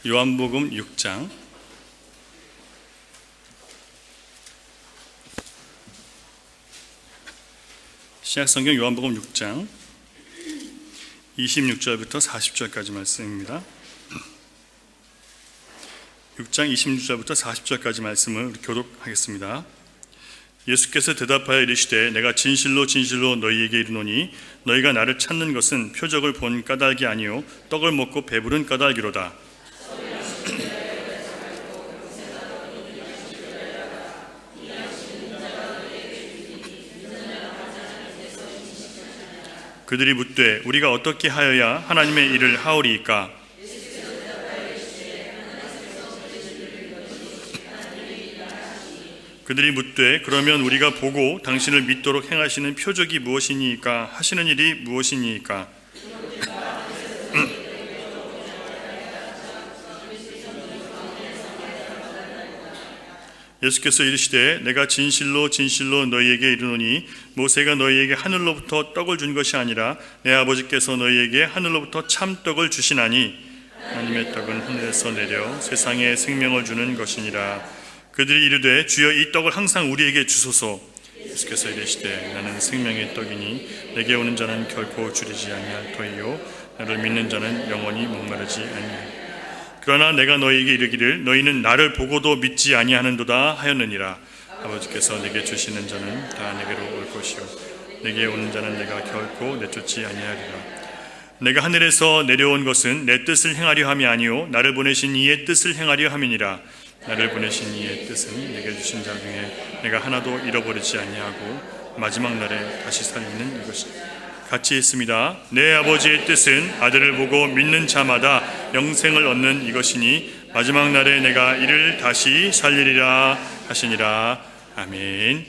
요한복음 6장 신약성경 요한복음 6장 26절부터 40절까지 말씀입니다. 6장 26절부터 40절까지 말씀을 우리 교독하겠습니다. 예수께서 대답하여 이르시되 내가 진실로 진실로 너희에게 이르노니 너희가 나를 찾는 것은 표적을 본 까닭이 아니요 떡을 먹고 배부른 까닭이로다. 그들이 묻되 우리가 어떻게 하여야 하나님의 일을 하오리이까? 그들이 묻되 그러면 우리가 보고 당신을 믿도록 행하시는 표적이 무엇이니까 하시는 일이 무엇이니까? 예수께서 이르시되 내가 진실로 진실로 너희에게 이르노니 모세가 너희에게 하늘로부터 떡을 준 것이 아니라 내 아버지께서 너희에게 하늘로부터 참떡을 주시나니 하나님의 떡은 하늘에서 내려 세상에 생명을 주는 것이니라. 그들이 이르되 주여 이 떡을 항상 우리에게 주소서. 예수께서 이르시되 나는 생명의 떡이니 내게 오는 자는 결코 줄이지 아니할 터이요 나를 믿는 자는 영원히 목마르지 아니하리라. 그러나 내가 너희에게 이르기를 너희는 나를 보고도 믿지 아니하는도다 하였느니라. 아버지께서 내게 주시는 자는 다 내게로 올 것이요 내게 오는 자는 내가 결코 내쫓지 아니하리라. 내가 하늘에서 내려온 것은 내 뜻을 행하려 함이 아니요 나를 보내신 이의 뜻을 행하려 함이니라. 나를 보내신 이의 뜻은 내게 주신 자 중에 내가 하나도 잃어버리지 아니하고 마지막 날에 다시 살리는 이것이다. 같이 했습니다. 내 아버지의 뜻은 아들을 보고 믿는 자마다 영생을 얻는 이것이니 마지막 날에 내가 이를 다시 살리리라 하시니라. 아멘.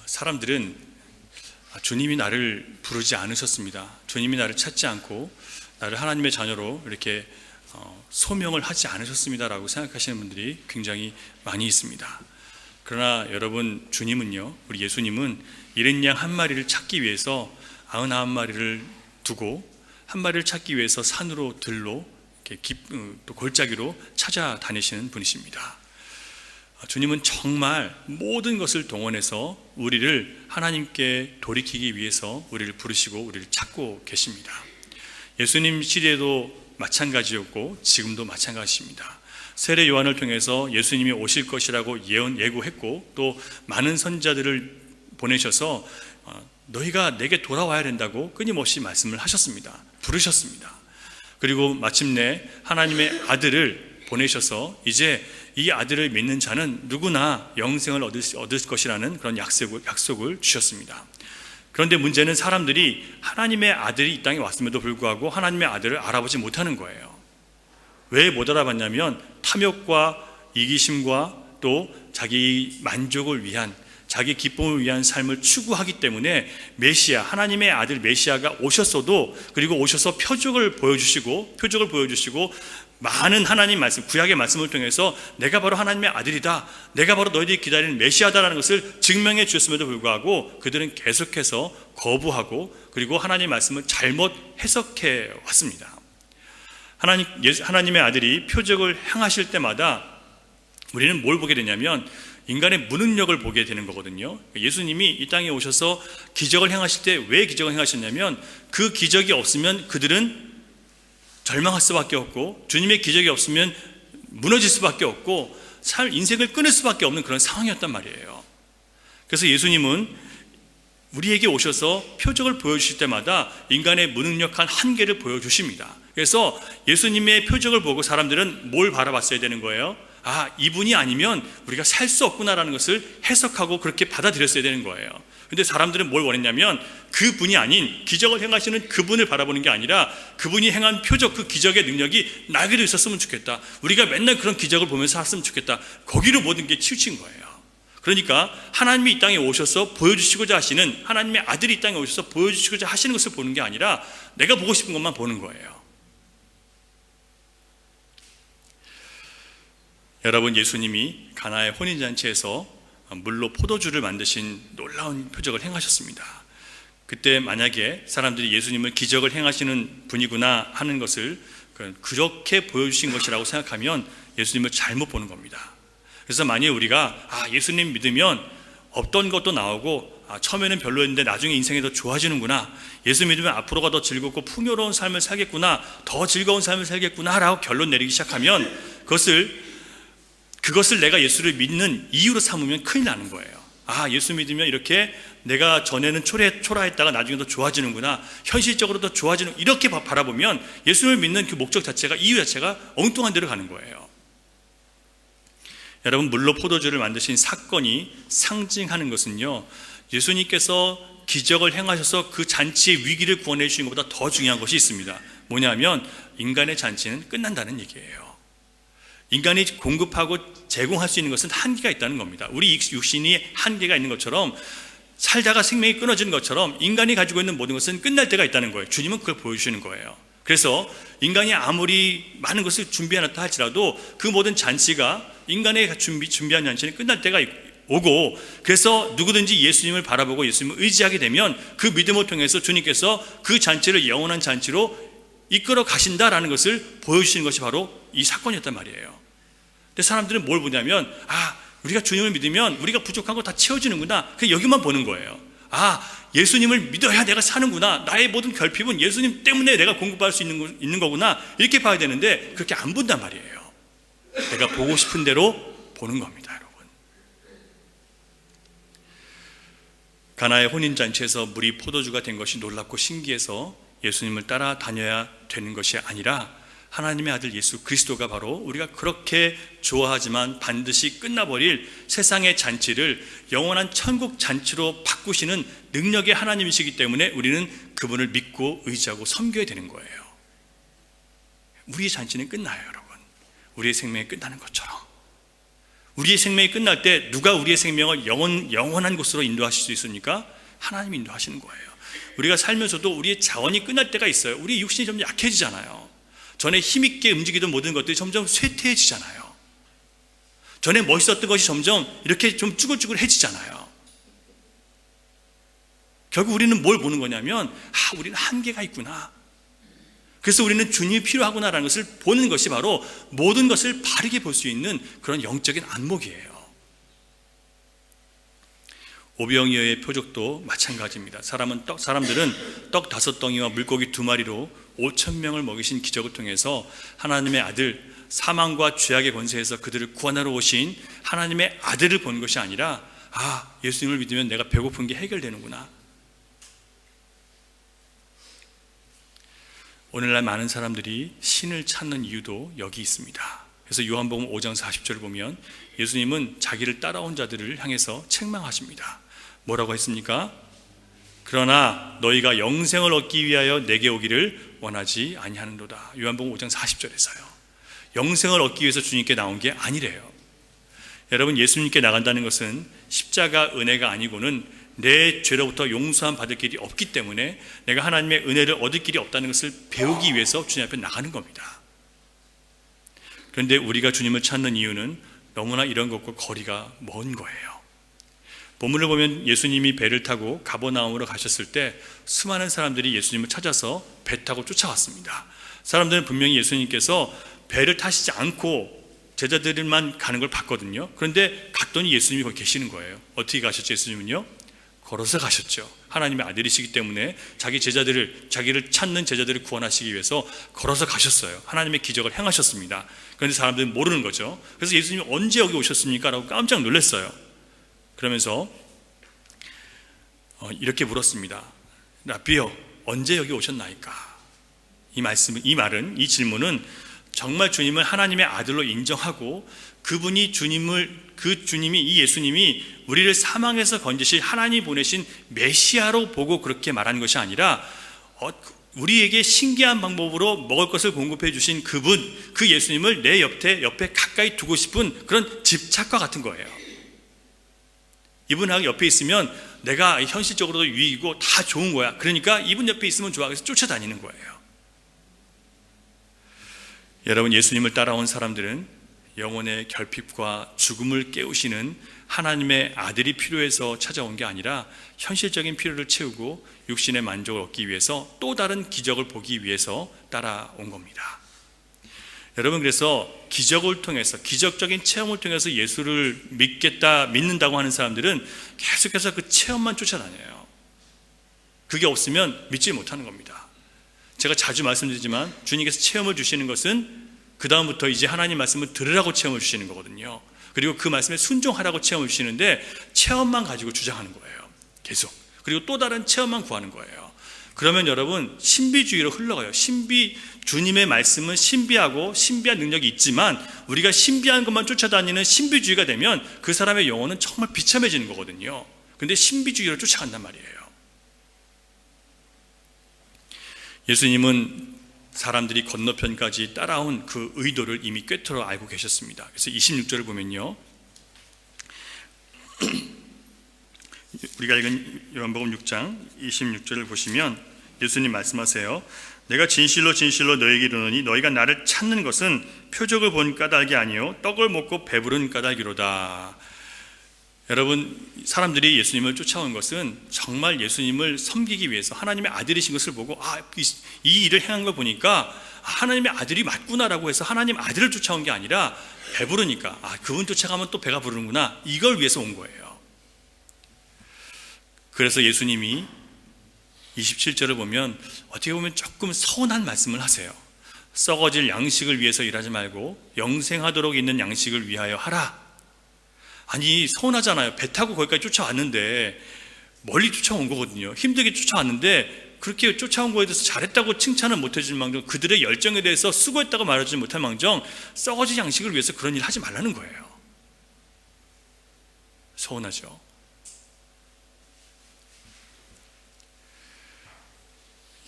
사람들은 주님이 나를 부르지 않으셨습니다. 주님이 나를 찾지 않고 나를 하나님의 자녀로 이렇게 소명을 하지 않으셨습니다라고 생각하시는 분들이 굉장히 많이 있습니다. 그러나 여러분, 주님은요, 우리 예수님은 잃은 양 한 마리를 찾기 위해서 99마리를 두고 한 마리를 찾기 위해서 산으로 들로 이렇게 또 골짜기로 찾아다니시는 분이십니다. 주님은 정말 모든 것을 동원해서 우리를 하나님께 돌이키기 위해서 우리를 부르시고 우리를 찾고 계십니다. 예수님 시대에도 마찬가지였고 지금도 마찬가지입니다. 세례 요한을 통해서 예수님이 오실 것이라고 예고했고 또 많은 선지자들을 보내셔서 너희가 내게 돌아와야 된다고 끊임없이 말씀을 하셨습니다. 부르셨습니다. 그리고 마침내 하나님의 아들을 보내셔서 이제 이 아들을 믿는 자는 누구나 영생을 얻을 것이라는 그런 약속을 주셨습니다. 그런데 문제는 사람들이 하나님의 아들이 이 땅에 왔음에도 불구하고 하나님의 아들을 알아보지 못하는 거예요. 왜 못 알아봤냐면 탐욕과 이기심과 또 자기 만족을 위한, 자기 기쁨을 위한 삶을 추구하기 때문에 메시아, 하나님의 아들 메시아가 오셨어도, 그리고 오셔서 표적을 보여주시고 많은 하나님 말씀, 구약의 말씀을 통해서 내가 바로 하나님의 아들이다, 내가 바로 너희들이 기다리는 메시아다라는 것을 증명해 주셨음에도 불구하고 그들은 계속해서 거부하고 그리고 하나님의 말씀을 잘못 해석해 왔습니다. 하나님의 아들이 표적을 행하실 때마다 우리는 뭘 보게 되냐면 인간의 무능력을 보게 되는 거거든요. 예수님이 이 땅에 오셔서 기적을 행하실 때 왜 기적을 행하셨냐면 그 기적이 없으면 그들은 절망할 수밖에 없고 주님의 기적이 없으면 무너질 수밖에 없고 인생을 끊을 수밖에 없는 그런 상황이었단 말이에요. 그래서 예수님은 우리에게 오셔서 표적을 보여주실 때마다 인간의 무능력한 한계를 보여주십니다. 그래서 예수님의 표적을 보고 사람들은 뭘 바라봤어야 되는 거예요? 아, 이분이 아니면 우리가 살 수 없구나라는 것을 해석하고 그렇게 받아들였어야 되는 거예요. 근데 사람들은 뭘 원했냐면 그분이 아닌 기적을 행하시는 그분을 바라보는 게 아니라 그분이 행한 표적, 그 기적의 능력이 나에게도 있었으면 좋겠다, 우리가 맨날 그런 기적을 보면서 살았으면 좋겠다, 거기로 모든 게 치우친 거예요. 그러니까 하나님이 이 땅에 오셔서 보여주시고자 하시는, 하나님의 아들이 이 땅에 오셔서 보여주시고자 하시는 것을 보는 게 아니라 내가 보고 싶은 것만 보는 거예요. 여러분, 예수님이 가나의 혼인잔치에서 물로 포도주를 만드신 놀라운 표적을 행하셨습니다. 그때 만약에 사람들이 예수님을 기적을 행하시는 분이구나 하는 것을 그렇게 보여주신 것이라고 생각하면 예수님을 잘못 보는 겁니다. 그래서 만약에 우리가 예수님 믿으면 없던 것도 나오고 처음에는 별로였는데 나중에 인생이 더 좋아지는구나, 예수 믿으면 앞으로가 더 즐겁고 풍요로운 삶을 살겠구나, 더 즐거운 삶을 살겠구나 라고 결론 내리기 시작하면 그것을 내가 예수를 믿는 이유로 삼으면 큰일 나는 거예요. 예수 믿으면 이렇게 내가 전에는 초라했다가 나중에 더 좋아지는구나, 현실적으로 더 좋아지는, 이렇게 바라보면 예수를 믿는 그 목적 자체가, 이유 자체가 엉뚱한 데로 가는 거예요. 여러분, 물로 포도주를 만드신 사건이 상징하는 것은요, 예수님께서 기적을 행하셔서 그 잔치의 위기를 구원해 주신 것보다 더 중요한 것이 있습니다. 뭐냐면 인간의 잔치는 끝난다는 얘기예요. 인간이 공급하고 제공할 수 있는 것은 한계가 있다는 겁니다. 우리 육신이 한계가 있는 것처럼, 살다가 생명이 끊어지는 것처럼 인간이 가지고 있는 모든 것은 끝날 때가 있다는 거예요. 주님은 그걸 보여주시는 거예요. 그래서 인간이 아무리 많은 것을 준비해놨다 할지라도 그 모든 잔치가, 인간의 준비한 잔치는 끝날 때가 오고, 그래서 누구든지 예수님을 바라보고 예수님을 의지하게 되면 그 믿음을 통해서 주님께서 그 잔치를 영원한 잔치로 이끌어 가신다라는 것을 보여주시는 것이 바로 이 사건이었단 말이에요. 근데 사람들은 뭘 보냐면, 우리가 주님을 믿으면 우리가 부족한 거 다 채워지는구나, 그냥 여기만 보는 거예요. 예수님을 믿어야 내가 사는구나, 나의 모든 결핍은 예수님 때문에 내가 공급할 수 있는 거구나, 이렇게 봐야 되는데 그렇게 안 본단 말이에요. 내가 보고 싶은 대로 보는 겁니다, 여러분. 가나의 혼인잔치에서 물이 포도주가 된 것이 놀랍고 신기해서 예수님을 따라다녀야 되는 것이 아니라, 하나님의 아들 예수 그리스도가 바로 우리가 그렇게 좋아하지만 반드시 끝나버릴 세상의 잔치를 영원한 천국 잔치로 바꾸시는 능력의 하나님이시기 때문에 우리는 그분을 믿고 의지하고 섬겨야 되는 거예요. 우리의 잔치는 끝나요, 여러분. 우리의 생명이 끝나는 것처럼. 우리의 생명이 끝날 때 누가 우리의 생명을 영원한 곳으로 인도하실 수 있습니까? 하나님이 인도하시는 거예요. 우리가 살면서도 우리의 자원이 끝날 때가 있어요. 우리의 육신이 좀 약해지잖아요. 전에 힘있게 움직이던 모든 것들이 점점 쇠퇴해지잖아요. 전에 멋있었던 것이 점점 이렇게 좀 쭈글쭈글해지잖아요. 결국 우리는 뭘 보는 거냐면, 우리는 한계가 있구나, 그래서 우리는 주님이 필요하구나라는 것을 보는 것이 바로 모든 것을 바르게 볼 수 있는 그런 영적인 안목이에요. 오병이어의 표적도 마찬가지입니다. 사람들은 떡 5덩이와 물고기 2마리로 5,000명을 먹이신 기적을 통해서 하나님의 아들, 사망과 죄악의 권세에서 그들을 구원하러 오신 하나님의 아들을 본 것이 아니라, 예수님을 믿으면 내가 배고픈 게 해결되는구나. 오늘날 많은 사람들이 신을 찾는 이유도 여기 있습니다. 그래서 요한복음 5장 40절을 보면 예수님은 자기를 따라온 자들을 향해서 책망하십니다. 뭐라고 했습니까? 그러나 너희가 영생을 얻기 위하여 내게 오기를 원하지 아니하는도다. 요한복음 5장 40절에서요. 영생을 얻기 위해서 주님께 나온 게 아니래요. 여러분, 예수님께 나간다는 것은 십자가 은혜가 아니고는 내 죄로부터 용서함 받을 길이 없기 때문에 내가 하나님의 은혜를 얻을 길이 없다는 것을 배우기 위해서 주님 앞에 나가는 겁니다. 그런데 우리가 주님을 찾는 이유는 너무나 이런 것과 거리가 먼 거예요. 본문을 보면 예수님이 배를 타고 가버나움으로 가셨을 때 수많은 사람들이 예수님을 찾아서 배 타고 쫓아왔습니다. 사람들은 분명히 예수님께서 배를 타시지 않고 제자들만 가는 걸 봤거든요. 그런데 갔더니 예수님이 거기 계시는 거예요. 어떻게 가셨죠? 예수님은요, 걸어서 가셨죠. 하나님의 아들이시기 때문에 자기를 찾는 제자들을 구원하시기 위해서 걸어서 가셨어요. 하나님의 기적을 행하셨습니다. 그런데 사람들은 모르는 거죠. 그래서 예수님이 언제 여기 오셨습니까? 라고 깜짝 놀랐어요. 그러면서 이렇게 물었습니다. 라비여, 언제 여기 오셨나이까? 이 질문은 정말 주님을 하나님의 아들로 인정하고 그 주님이, 이 예수님이 우리를 사망에서 건지실 하나님이 보내신 메시아로 보고 그렇게 말하는 것이 아니라, 우리에게 신기한 방법으로 먹을 것을 공급해 주신 그 예수님을 내 옆에 가까이 두고 싶은 그런 집착과 같은 거예요. 이분하고 옆에 있으면 내가 현실적으로도 유익이고 다 좋은 거야. 그러니까 이분 옆에 있으면 좋아. 그래서 쫓아다니는 거예요. 여러분, 예수님을 따라온 사람들은 영혼의 결핍과 죽음을 깨우시는 하나님의 아들이 필요해서 찾아온 게 아니라 현실적인 필요를 채우고 육신의 만족을 얻기 위해서 또 다른 기적을 보기 위해서 따라온 겁니다. 여러분, 그래서 기적을 통해서, 기적적인 체험을 통해서 예수를 믿는다고 하는 사람들은 계속해서 그 체험만 쫓아다녀요. 그게 없으면 믿지 못하는 겁니다. 제가 자주 말씀드리지만 주님께서 체험을 주시는 것은 그 다음부터 이제 하나님 말씀을 들으라고 체험을 주시는 거거든요. 그리고 그 말씀에 순종하라고 체험을 주시는데 체험만 가지고 주장하는 거예요. 계속. 그리고 또 다른 체험만 구하는 거예요. 그러면 여러분, 신비주의로 흘러가요. 주님의 말씀은 신비하고 신비한 능력이 있지만 우리가 신비한 것만 쫓아다니는 신비주의가 되면 그 사람의 영혼은 정말 비참해지는 거거든요. 근데 신비주의로 쫓아간단 말이에요. 예수님은 사람들이 건너편까지 따라온 그 의도를 이미 꿰뚫어 알고 계셨습니다. 그래서 26절을 보면요, 우리가 읽은 요한복음 6장 26절을 보시면 예수님 말씀하세요. 내가 진실로 진실로 너에게 이르노니 너희가 나를 찾는 것은 표적을 본 까닭이 아니요 떡을 먹고 배부른 까닭이로다. 여러분, 사람들이 예수님을 쫓아온 것은 정말 예수님을 섬기기 위해서 하나님의 아들이신 것을 보고 이 일을 행한 걸 보니까 하나님의 아들이 맞구나라고 해서 하나님 아들을 쫓아온 게 아니라 배부르니까 그분 쫓아가면 또 배가 부르는구나, 이걸 위해서 온 거예요. 그래서 예수님이 27절을 보면 어떻게 보면 조금 서운한 말씀을 하세요. 썩어질 양식을 위해서 일하지 말고 영생하도록 있는 양식을 위하여 하라. 아니, 서운하잖아요. 배 타고 거기까지 쫓아왔는데, 멀리 쫓아온 거거든요. 힘들게 쫓아왔는데 그렇게 쫓아온 거에 대해서 잘했다고 칭찬을 못 해줄 망정, 그들의 열정에 대해서 수고했다고 말하지 못할 망정 썩어질 양식을 위해서 그런 일 하지 말라는 거예요. 서운하죠.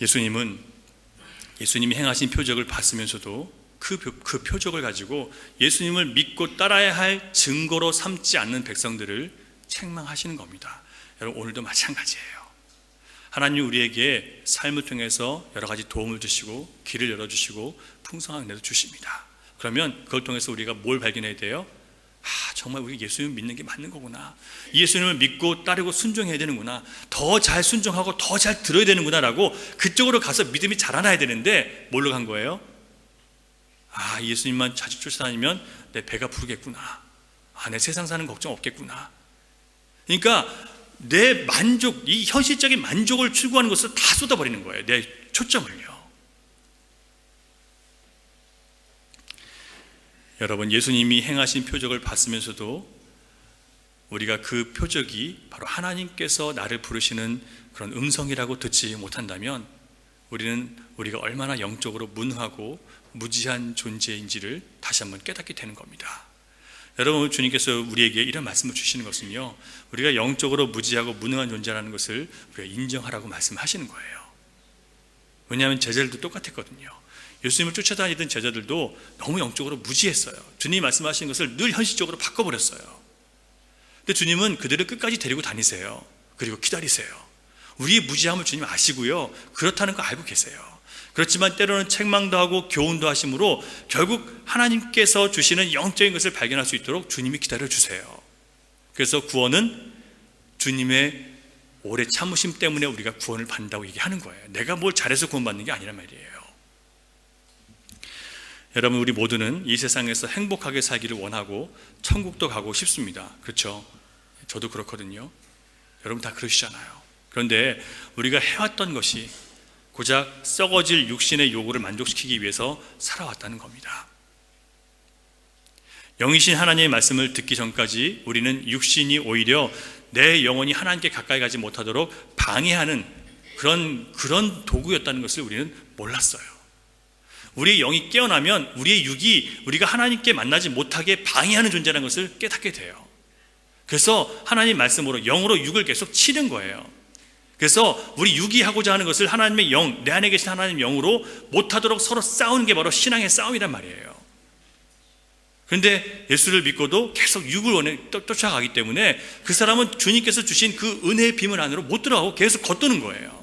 예수님이 행하신 표적을 봤으면서도 그 표적을 가지고 예수님을 믿고 따라야 할 증거로 삼지 않는 백성들을 책망하시는 겁니다. 여러분, 오늘도 마찬가지예요. 하나님 우리에게 삶을 통해서 여러 가지 도움을 주시고 길을 열어주시고 풍성한 은혜도 주십니다. 그러면 그걸 통해서 우리가 뭘 발견해야 돼요? 정말 우리 예수님을 믿는 게 맞는 거구나, 예수님을 믿고 따르고 순종해야 되는구나, 더 잘 순종하고 더 잘 들어야 되는구나 라고 그쪽으로 가서 믿음이 자라나야 되는데 뭘로 간 거예요? 예수님만 자주 쫓아다니면 내 배가 부르겠구나, 내 세상 사는 걱정 없겠구나. 그러니까 내 만족, 이 현실적인 만족을 추구하는 것을 다 쏟아버리는 거예요. 내 초점을요. 여러분, 예수님이 행하신 표적을 봤으면서도 우리가 그 표적이 바로 하나님께서 나를 부르시는 그런 음성이라고 듣지 못한다면 우리가 얼마나 영적으로 무능하고 무지한 존재인지를 다시 한번 깨닫게 되는 겁니다. 여러분, 주님께서 우리에게 이런 말씀을 주시는 것은요, 우리가 영적으로 무지하고 무능한 존재라는 것을 우리가 인정하라고 말씀하시는 거예요. 왜냐하면 제자들도 똑같았거든요. 예수님을 쫓아다니던 제자들도 너무 영적으로 무지했어요. 주님이 말씀하시는 것을 늘 현실적으로 바꿔버렸어요. 근데 주님은 그들을 끝까지 데리고 다니세요. 그리고 기다리세요. 우리의 무지함을 주님 아시고요, 그렇다는 거 알고 계세요. 그렇지만 때로는 책망도 하고 교훈도 하심으로 결국 하나님께서 주시는 영적인 것을 발견할 수 있도록 주님이 기다려주세요. 그래서 구원은 주님의 오래 참으심 때문에 우리가 구원을 받는다고 얘기하는 거예요. 내가 뭘 잘해서 구원받는 게 아니란 말이에요. 여러분, 우리 모두는 이 세상에서 행복하게 살기를 원하고 천국도 가고 싶습니다. 그렇죠? 저도 그렇거든요. 여러분 다 그러시잖아요. 그런데 우리가 해왔던 것이 고작 썩어질 육신의 요구를 만족시키기 위해서 살아왔다는 겁니다. 영이신 하나님의 말씀을 듣기 전까지 우리는 육신이 오히려 내 영혼이 하나님께 가까이 가지 못하도록 방해하는 그런 도구였다는 것을 우리는 몰랐어요. 우리의 영이 깨어나면 우리의 육이 우리가 하나님께 만나지 못하게 방해하는 존재라는 것을 깨닫게 돼요. 그래서 하나님 말씀으로 영으로 육을 계속 치는 거예요. 그래서 우리 육이 하고자 하는 것을 하나님의 영, 내 안에 계신 하나님의 영으로 못하도록 서로 싸우는 게 바로 신앙의 싸움이란 말이에요. 그런데 예수를 믿고도 계속 육을 쫓아가기 때문에 그 사람은 주님께서 주신 그 은혜의 비밀 안으로 못 들어가고 계속 겉도는 거예요.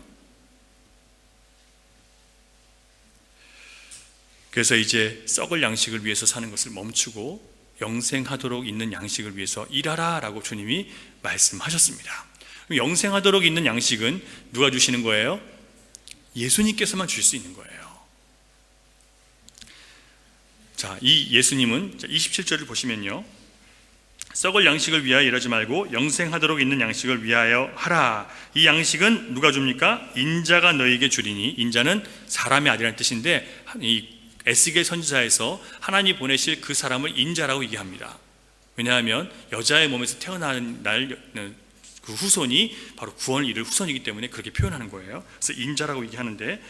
그래서 이제 썩을 양식을 위해서 사는 것을 멈추고 영생하도록 있는 양식을 위해서 일하라 라고 주님이 말씀하셨습니다. 영생하도록 있는 양식은 누가 주시는 거예요? 예수님께서만 줄 수 있는 거예요. 자, 이 예수님은 27절을 보시면요, 썩을 양식을 위하여 일하지 말고 영생하도록 있는 양식을 위하여 하라. 이 양식은 누가 줍니까? 인자가 너에게 주리니. 인자는 사람의 아들이라는 뜻인데, 이 에스겔 선지자에서 하나님이 보내실 그 사람을 인자라고 얘기합니다. 왜냐하면 여자의 몸에서 태어나는 그 후손이 바로 구원을 이룰 후손이기 때문에 그렇게 표현하는 거예요. 그래서 인자라고 얘기하는데,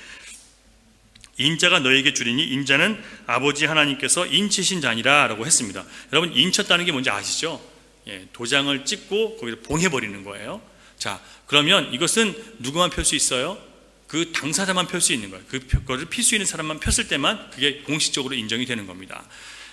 인자가 너에게 주리니 인자는 아버지 하나님께서 인치신 자니라 라고 했습니다. 여러분, 인쳤다는 게 뭔지 아시죠? 도장을 찍고 거기서 봉해버리는 거예요. 자, 그러면 이것은 누구만 펼 수 있어요? 그 당사자만 펼 수 있는 거예요. 그거를 필 수 있는 사람만 폈을 때만 그게 공식적으로 인정이 되는 겁니다.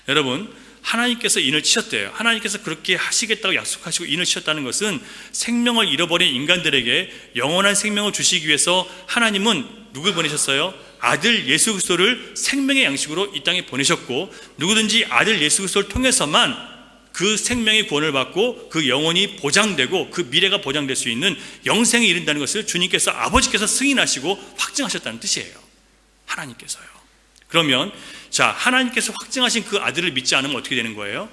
여러분, 하나님께서 인을 치셨대요. 하나님께서 그렇게 하시겠다고 약속하시고 인을 치셨다는 것은 생명을 잃어버린 인간들에게 영원한 생명을 주시기 위해서 하나님은 누굴 보내셨어요? 아들 예수 그리스도를 생명의 양식으로 이 땅에 보내셨고, 누구든지 아들 예수 그리스도를 통해서만 그 생명의 구원을 받고 그 영혼이 보장되고 그 미래가 보장될 수 있는 영생에 이른다는 것을 주님께서, 아버지께서 승인하시고 확증하셨다는 뜻이에요. 하나님께서요. 그러면 자, 하나님께서 확증하신 그 아들을 믿지 않으면 어떻게 되는 거예요?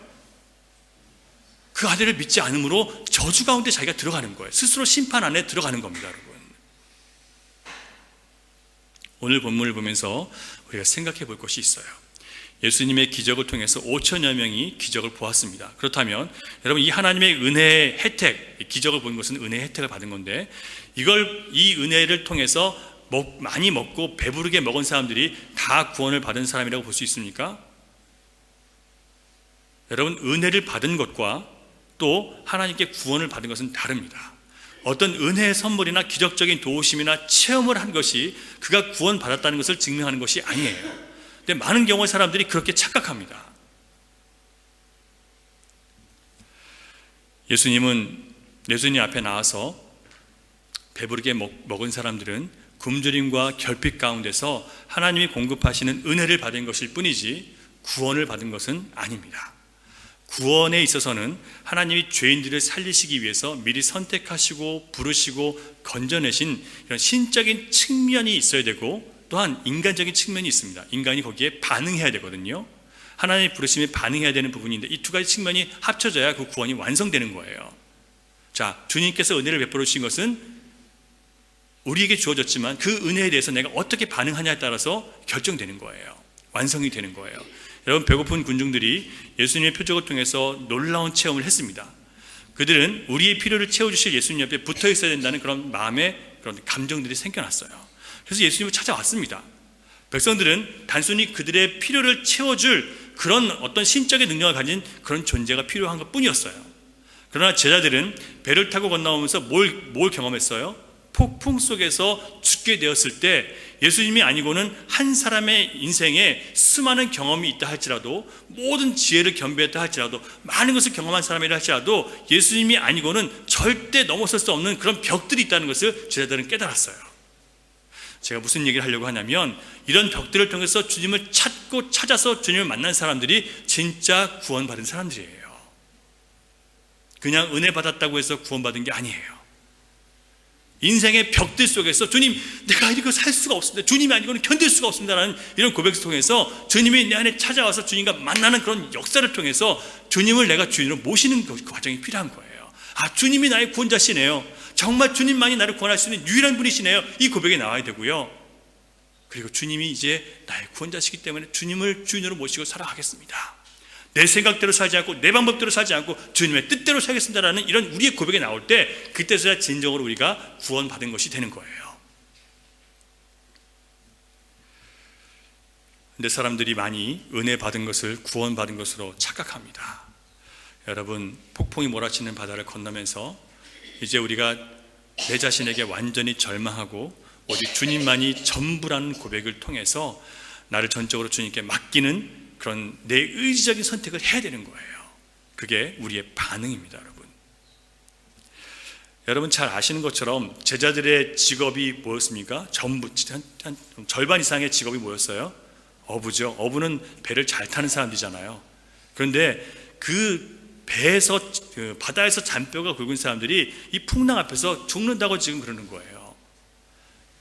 그 아들을 믿지 않으므로 저주 가운데 자기가 들어가는 거예요. 스스로 심판 안에 들어가는 겁니다, 여러분. 오늘 본문을 보면서 우리가 생각해 볼 것이 있어요. 예수님의 기적을 통해서 5천여 명이 기적을 보았습니다. 그렇다면 여러분, 이 하나님의 은혜의 혜택, 기적을 본 것은 은혜의 혜택을 받은 건데, 이 은혜를 통해서 많이 먹고 배부르게 먹은 사람들이 다 구원을 받은 사람이라고 볼 수 있습니까? 여러분, 은혜를 받은 것과 또 하나님께 구원을 받은 것은 다릅니다. 어떤 은혜의 선물이나 기적적인 도우심이나 체험을 한 것이 그가 구원받았다는 것을 증명하는 것이 아니에요. 근데 많은 경우에 사람들이 그렇게 착각합니다. 예수님 앞에 나와서 배부르게 먹은 사람들은 굶주림과 결핍 가운데서 하나님이 공급하시는 은혜를 받은 것일 뿐이지 구원을 받은 것은 아닙니다. 구원에 있어서는 하나님이 죄인들을 살리시기 위해서 미리 선택하시고 부르시고 건져내신 이런 신적인 측면이 있어야 되고, 또한 인간적인 측면이 있습니다. 인간이 거기에 반응해야 되거든요. 하나님의 부르심에 반응해야 되는 부분인데, 이 두 가지 측면이 합쳐져야 그 구원이 완성되는 거예요. 자, 주님께서 은혜를 베풀어 주신 것은 우리에게 주어졌지만 그 은혜에 대해서 내가 어떻게 반응하냐에 따라서 결정되는 거예요. 완성이 되는 거예요. 여러분, 배고픈 군중들이 예수님의 표적을 통해서 놀라운 체험을 했습니다. 그들은 우리의 필요를 채워주실 예수님 옆에 붙어 있어야 된다는 그런 마음의 그런 감정들이 생겨났어요. 그래서 예수님을 찾아왔습니다. 백성들은 단순히 그들의 필요를 채워줄 그런 어떤 신적인 능력을 가진 그런 존재가 필요한 것 뿐이었어요. 그러나 제자들은 배를 타고 건너오면서 뭘 경험했어요? 폭풍 속에서 죽게 되었을 때 예수님이 아니고는 한 사람의 인생에 수많은 경험이 있다 할지라도, 모든 지혜를 겸비했다 할지라도, 많은 것을 경험한 사람이라 할지라도 예수님이 아니고는 절대 넘어설 수 없는 그런 벽들이 있다는 것을 제자들은 깨달았어요. 제가 무슨 얘기를 하려고 하냐면, 이런 벽들을 통해서 주님을 찾아서 주님을 만난 사람들이 진짜 구원받은 사람들이에요. 그냥 은혜 받았다고 해서 구원받은 게 아니에요. 인생의 벽들 속에서 주님, 내가 이거 살 수가 없습니다, 주님이 아니고는 견딜 수가 없습니다라는 이런 고백을 통해서 주님이 내 안에 찾아와서 주님과 만나는 그런 역사를 통해서 주님을 내가 주인으로 모시는 그 과정이 필요한 거예요. 아, 주님이 나의 구원자시네요. 정말 주님만이 나를 구원할 수 있는 유일한 분이시네요. 이 고백이 나와야 되고요. 그리고 주님이 이제 나의 구원자시기 때문에 주님을 주인으로 모시고 살아가겠습니다. 내 생각대로 살지 않고 내 방법대로 살지 않고 주님의 뜻대로 살겠습니다라는 이런 우리의 고백이 나올 때, 그때서야 진정으로 우리가 구원받은 것이 되는 거예요. 근데 사람들이 많이 은혜 받은 것을 구원받은 것으로 착각합니다. 여러분, 폭풍이 몰아치는 바다를 건너면서 이제 우리가 내 자신에게 완전히 절망하고 오직 주님만이 전부라는 고백을 통해서 나를 전적으로 주님께 맡기는 그런 내 의지적인 선택을 해야 되는 거예요. 그게 우리의 반응입니다, 여러분. 여러분 잘 아시는 것처럼 제자들의 직업이 뭐였습니까? 전부 한 절반 이상의 직업이 뭐였어요? 어부죠. 어부는 배를 잘 타는 사람들이잖아요. 그런데 그 배에서 그 바다에서 잔뼈가 굵은 사람들이 이 풍랑 앞에서 죽는다고 지금 그러는 거예요.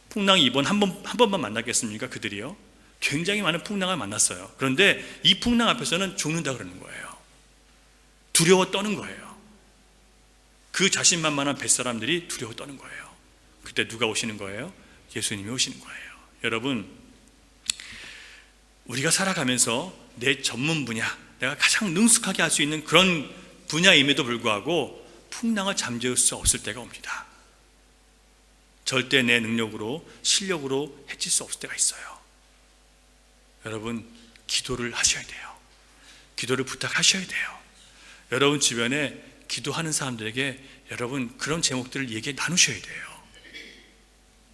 풍랑이 이번 한 번만 만났겠습니까? 그들이요. 굉장히 많은 풍랑을 만났어요. 그런데 이 풍랑 앞에서는 죽는다 그러는 거예요. 두려워 떠는 거예요. 그 자신만만한 뱃사람들이 두려워 떠는 거예요. 그때 누가 오시는 거예요? 예수님이 오시는 거예요. 여러분, 우리가 살아가면서 내 전문 분야, 내가 가장 능숙하게 할 수 있는 그런 분야임에도 불구하고 풍랑을 잠재울 수 없을 때가 옵니다. 절대 내 능력으로, 실력으로 해칠 수 없을 때가 있어요. 여러분, 기도를 하셔야 돼요. 기도를 부탁하셔야 돼요. 여러분 주변에 기도하는 사람들에게 여러분 그런 제목들을 얘기 나누셔야 돼요.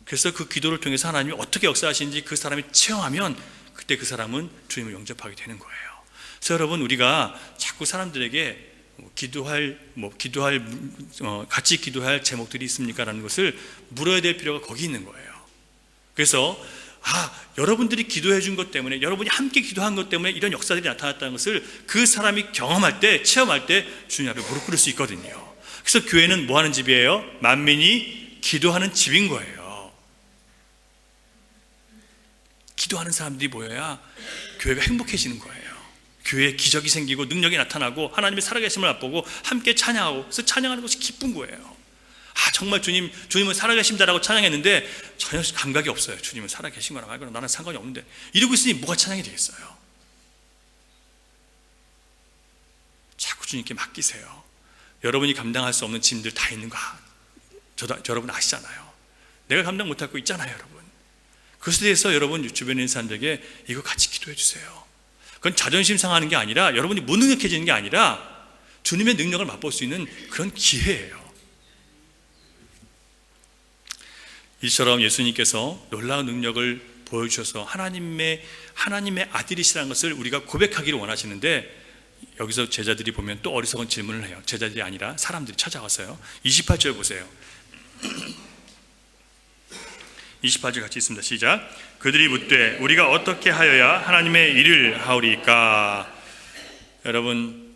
그래서 그 기도를 통해서 하나님이 어떻게 역사하시는지 그 사람이 체험하면 그때 그 사람은 주님을 영접하게 되는 거예요. 그래서 여러분, 우리가 자꾸 사람들에게 같이 기도할 제목들이 있습니까? 라는 것을 물어야 될 필요가 거기 있는 거예요. 그래서 여러분들이 기도해 준 것 때문에, 여러분이 함께 기도한 것 때문에 이런 역사들이 나타났다는 것을 그 사람이 경험할 때, 체험할 때 주님 앞에 무릎 꿇을 수 있거든요. 그래서 교회는 뭐 하는 집이에요? 만민이 기도하는 집인 거예요. 기도하는 사람들이 모여야 교회가 행복해지는 거예요. 교회에 기적이 생기고 능력이 나타나고 하나님의 살아계심을 맛보고 함께 찬양하고, 그래서 찬양하는 것이 기쁜 거예요. 정말 주님은 살아계신다라고 찬양했는데 전혀 감각이 없어요. 주님은 살아계신 거나 말거나 나는 상관이 없는데, 이러고 있으니 뭐가 찬양이 되겠어요? 자꾸 주님께 맡기세요. 여러분이 감당할 수 없는 짐들 다 있는 거 여러분 아시잖아요. 내가 감당 못할 거 있잖아요, 여러분. 그것에 대해서 여러분 주변에 있는 사람들에게 이거 같이 기도해 주세요. 그건 자존심 상하는 게 아니라, 여러분이 무능력해지는 게 아니라 주님의 능력을 맛볼 수 있는 그런 기회예요. 이처럼 예수님께서 놀라운 능력을 보여주셔서 하나님의 아들이시라는 것을 우리가 고백하기를 원하시는데, 여기서 제자들이 보면 또 어리석은 질문을 해요. 제자들이 아니라 사람들이 찾아와서요. 28절 보세요. 28절 같이 있습니다. 시작. 그들이 묻되 우리가 어떻게 하여야 하나님의 일을 하오리까? 여러분,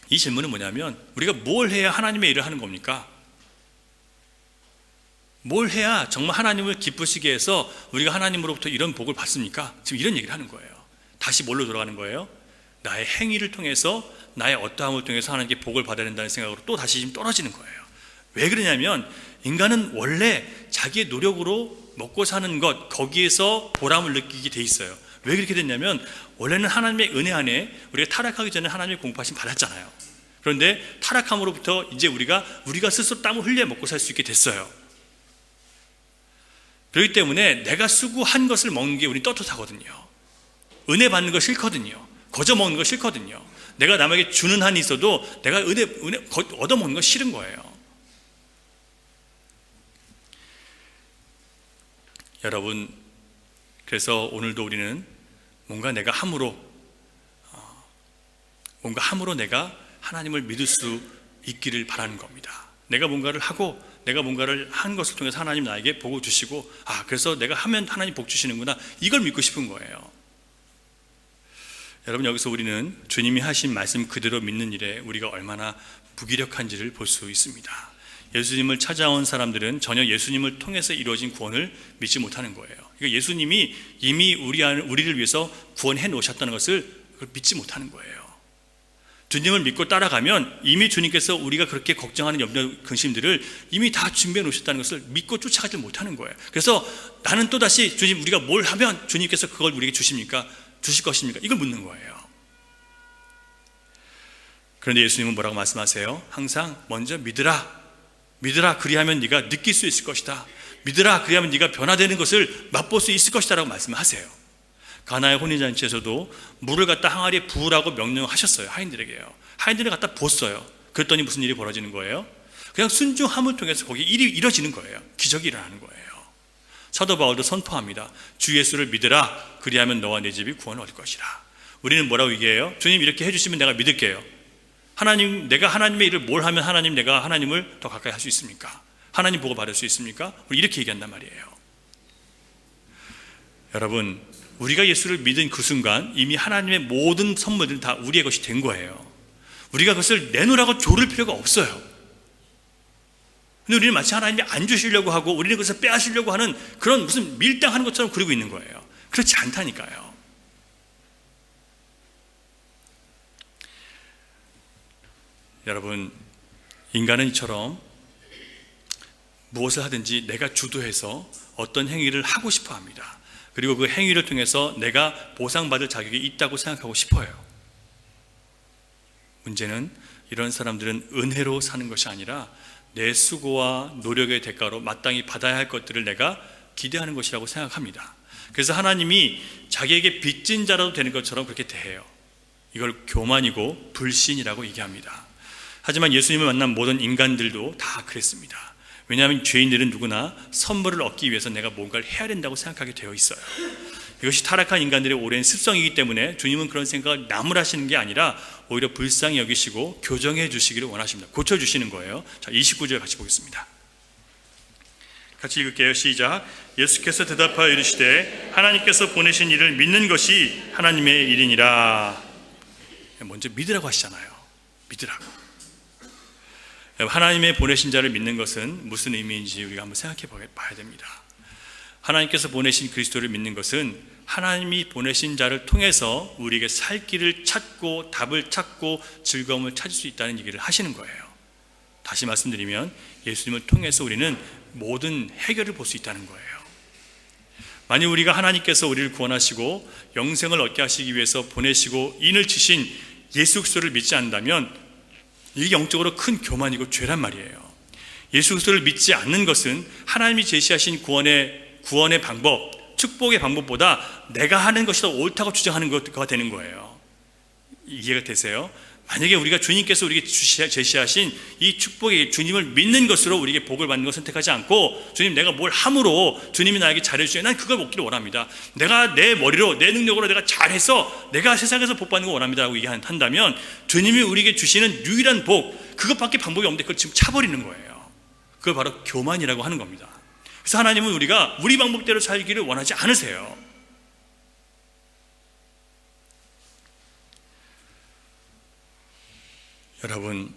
이 질문은 뭐냐면, 우리가 뭘 해야 하나님의 일을 하는 겁니까? 뭘 해야 정말 하나님을 기쁘시게 해서 우리가 하나님으로부터 이런 복을 받습니까? 지금 이런 얘기를 하는 거예요. 다시 뭘로 돌아가는 거예요? 나의 행위를 통해서, 나의 어떠함을 통해서 하나님께 복을 받아야 된다는 생각으로 또 다시 지금 떨어지는 거예요. 왜 그러냐면, 인간은 원래 자기의 노력으로 먹고 사는 것, 거기에서 보람을 느끼게 돼 있어요. 왜 그렇게 됐냐면, 원래는 하나님의 은혜 안에 우리가 타락하기 전에 하나님의 공급하심 받았잖아요. 그런데 타락함으로부터 이제 우리가 스스로 땀을 흘려 먹고 살 수 있게 됐어요. 그렇기 때문에 내가 수고한 것을 먹는 게 우리 떳떳하거든요. 은혜 받는 거 싫거든요. 거저 먹는 거 싫거든요. 내가 남에게 주는 한이 있어도 내가 은혜 얻어먹는 거 싫은 거예요. 여러분, 그래서 오늘도 우리는 뭔가 함으로 내가 하나님을 믿을 수 있기를 바라는 겁니다. 내가 뭔가를 하고, 내가 뭔가를 한 것을 통해서 하나님 나에게 복을 주시고, 그래서 내가 하면 하나님 복 주시는구나, 이걸 믿고 싶은 거예요. 여러분, 여기서 우리는 주님이 하신 말씀 그대로 믿는 일에 우리가 얼마나 무기력한지를 볼 수 있습니다. 예수님을 찾아온 사람들은 전혀 예수님을 통해서 이루어진 구원을 믿지 못하는 거예요. 그러니까 예수님이 이미 우리를 위해서 구원해 놓으셨다는 것을 믿지 못하는 거예요. 주님을 믿고 따라가면 이미 주님께서 우리가 그렇게 걱정하는 염려, 근심들을 이미 다 준비해 놓으셨다는 것을 믿고 쫓아가지 못하는 거예요. 그래서 나는 또다시 주님, 우리가 뭘 하면 주님께서 그걸 우리에게 주십니까? 주실 것입니까? 이걸 묻는 거예요. 그런데 예수님은 뭐라고 말씀하세요? 항상 먼저 믿으라. 그리하면 네가 느낄 수 있을 것이다. 믿으라, 그리하면 네가 변화되는 것을 맛볼 수 있을 것이다 라고 말씀하세요. 가나의 혼인잔치에서도 물을 갖다 항아리에 부으라고 명령하셨어요. 하인들에게요. 하인들을 갖다 부었어요. 그랬더니 무슨 일이 벌어지는 거예요? 그냥 순종함을 통해서 거기 일이 이뤄지는 거예요. 기적이 일어나는 거예요. 사도 바울도 선포합니다. 주 예수를 믿으라, 그리하면 너와 네 집이 구원을 얻을 것이라. 우리는 뭐라고 얘기해요? 주님 이렇게 해주시면 내가 믿을게요. 내가 하나님의 일을 뭘 하면 내가 하나님을 더 가까이 할 수 있습니까? 하나님 보고 받을 수 있습니까? 우리 이렇게 얘기한단 말이에요. 여러분, 우리가 예수를 믿은 그 순간 이미 하나님의 모든 선물들은 다 우리의 것이 된 거예요. 우리가 그것을 내놓으라고 조를 필요가 없어요. 근데 우리는 마치 하나님이 안 주시려고 하고 우리는 그것을 빼앗으려고 하는 그런 무슨 밀당하는 것처럼 그러고 있는 거예요. 그렇지 않다니까요. 여러분, 인간은 이처럼 무엇을 하든지 내가 주도해서 어떤 행위를 하고 싶어 합니다. 그리고 그 행위를 통해서 내가 보상받을 자격이 있다고 생각하고 싶어요. 문제는 이런 사람들은 은혜로 사는 것이 아니라 내 수고와 노력의 대가로 마땅히 받아야 할 것들을 내가 기대하는 것이라고 생각합니다. 그래서 하나님이 자기에게 빚진 자라도 되는 것처럼 그렇게 대해요. 이걸 교만이고 불신이라고 얘기합니다. 하지만 예수님을 만난 모든 인간들도 다 그랬습니다. 왜냐하면 죄인들은 누구나 선물을 얻기 위해서 내가 뭔가를 해야 된다고 생각하게 되어 있어요. 이것이 타락한 인간들의 오랜 습성이기 때문에 주님은 그런 생각을 나무라시는 게 아니라 오히려 불쌍히 여기시고 교정해 주시기를 원하십니다. 고쳐주시는 거예요. 자, 29절 같이 보겠습니다. 같이 읽을게요. 시작. 예수께서 대답하여 이르시되 하나님께서 보내신 이를 믿는 것이 하나님의 일이니라. 먼저 믿으라고 하시잖아요. 믿으라고. 하나님의 보내신 자를 믿는 것은 무슨 의미인지 우리가 한번 생각해 봐야 됩니다. 하나님께서 보내신 그리스도를 믿는 것은 하나님이 보내신 자를 통해서 우리에게 살 길을 찾고 답을 찾고 즐거움을 찾을 수 있다는 얘기를 하시는 거예요. 다시 말씀드리면 예수님을 통해서 우리는 모든 해결을 볼 수 있다는 거예요. 만약 우리가 하나님께서 우리를 구원하시고 영생을 얻게 하시기 위해서 보내시고 인을 치신 예수 그리스도를 믿지 않는다면 이게 영적으로 큰 교만이고 죄란 말이에요. 예수 그리스도를 믿지 않는 것은 하나님이 제시하신 구원의 방법, 축복의 방법보다 내가 하는 것이 더 옳다고 주장하는 것가 되는 거예요. 이해가 되세요? 만약에 우리가 주님께서 우리에게 제시하신 이 축복의 주님을 믿는 것으로 우리에게 복을 받는 것을 선택하지 않고 주님 내가 뭘 함으로 주님이 나에게 잘해주시면 난 그걸 먹기를 원합니다. 내가 내 머리로 내 능력으로 내가 잘해서 내가 세상에서 복 받는 걸 원합니다 라고 얘기한다면 주님이 우리에게 주시는 유일한 복, 그것밖에 방법이 없는데 그걸 지금 차버리는 거예요. 그걸 바로 교만이라고 하는 겁니다. 그래서 하나님은 우리가 우리 방법대로 살기를 원하지 않으세요. 여러분,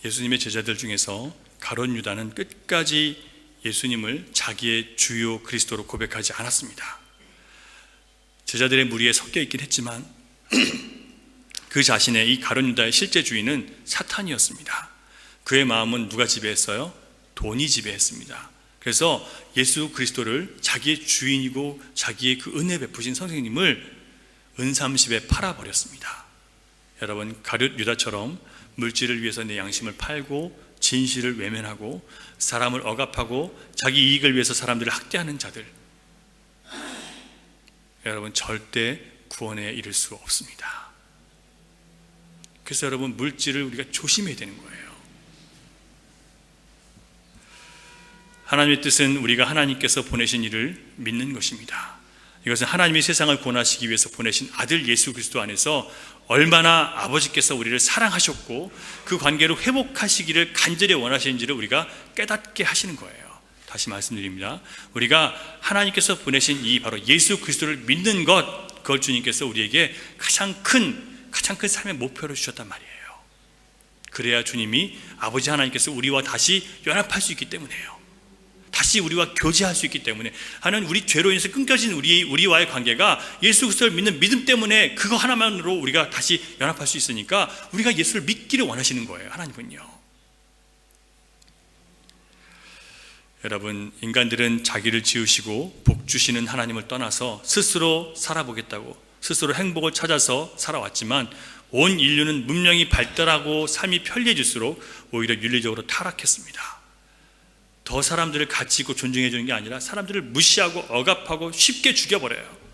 예수님의 제자들 중에서 가룟 유다는 끝까지 예수님을 자기의 주요 그리스도로 고백하지 않았습니다. 제자들의 무리에 섞여 있긴 했지만 그 자신의 이 가룟 유다의 실제 주인은 사탄이었습니다. 그의 마음은 누가 지배했어요? 돈이 지배했습니다. 그래서 예수 그리스도를 자기의 주인이고 자기의 그 은혜 베푸신 선생님을 은30에 팔아버렸습니다. 여러분, 가룟 유다처럼 물질을 위해서 내 양심을 팔고 진실을 외면하고 사람을 억압하고 자기 이익을 위해서 사람들을 학대하는 자들, 여러분 절대 구원에 이를 수 없습니다. 그래서 여러분, 물질을 우리가 조심해야 되는 거예요. 하나님의 뜻은 우리가 하나님께서 보내신 이를 믿는 것입니다. 이것은 하나님이 세상을 구원하시기 위해서 보내신 아들 예수 그리스도 안에서 얼마나 아버지께서 우리를 사랑하셨고 그 관계를 회복하시기를 간절히 원하시는지를 우리가 깨닫게 하시는 거예요. 다시 말씀드립니다. 우리가 하나님께서 보내신 이 바로 예수 그리스도를 믿는 것, 그걸 주님께서 우리에게 가장 큰 삶의 목표로 주셨단 말이에요. 그래야 주님이 아버지 하나님께서 우리와 다시 연합할 수 있기 때문에요. 다시 우리와 교제할 수 있기 때문에 하는 우리 죄로 인해서 끊겨진 우리와의 관계가 예수 그리스도를 믿는 믿음 때문에 그거 하나만으로 우리가 다시 연합할 수 있으니까 우리가 예수를 믿기를 원하시는 거예요. 하나님은요. 여러분, 인간들은 자기를 지으시고 복 주시는 하나님을 떠나서 스스로 살아보겠다고 스스로 행복을 찾아서 살아왔지만 온 인류는 문명이 발달하고 삶이 편리해질수록 오히려 윤리적으로 타락했습니다. 더 사람들을 가치 있고 존중해 주는 게 아니라 사람들을 무시하고 억압하고 쉽게 죽여버려요.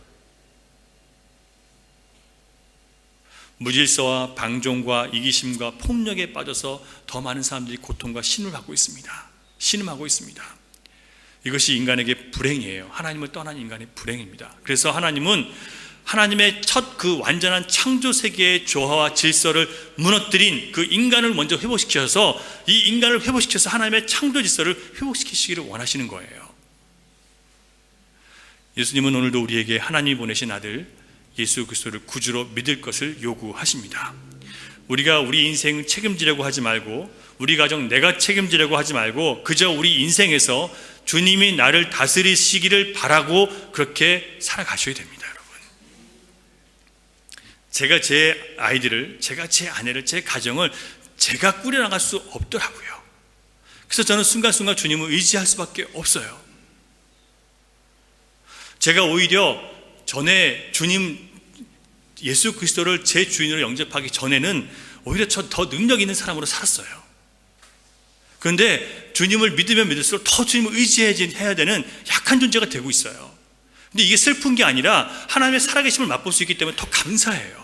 무질서와 방종과 이기심과 폭력에 빠져서 더 많은 사람들이 고통과 신음하고 있습니다. 이것이 인간에게 불행이에요. 하나님을 떠난 인간의 불행입니다. 그래서 하나님은 하나님의 첫 그 완전한 창조 세계의 조화와 질서를 무너뜨린 그 인간을 먼저 회복시켜서 이 인간을 회복시켜서 하나님의 창조 질서를 회복시키시기를 원하시는 거예요. 예수님은 오늘도 우리에게 하나님이 보내신 아들 예수 그리스도를 구주로 믿을 것을 요구하십니다. 우리가 우리 인생 책임지려고 하지 말고, 우리 가정 내가 책임지려고 하지 말고, 그저 우리 인생에서 주님이 나를 다스리시기를 바라고 그렇게 살아가셔야 됩니다, 여러분. 제가 제 아이들을, 제가 제 아내를, 제 가정을 제가 꾸려나갈 수 없더라고요. 그래서 저는 순간순간 주님을 의지할 수밖에 없어요. 제가 오히려 전에 주님 예수 그리스도를 제 주인으로 영접하기 전에는 오히려 더 능력 있는 사람으로 살았어요. 그런데 주님을 믿으면 믿을수록 더 주님을 의지해야 되는 약한 존재가 되고 있어요. 근데 이게 슬픈 게 아니라 하나님의 살아계심을 맛볼 수 있기 때문에 더 감사해요.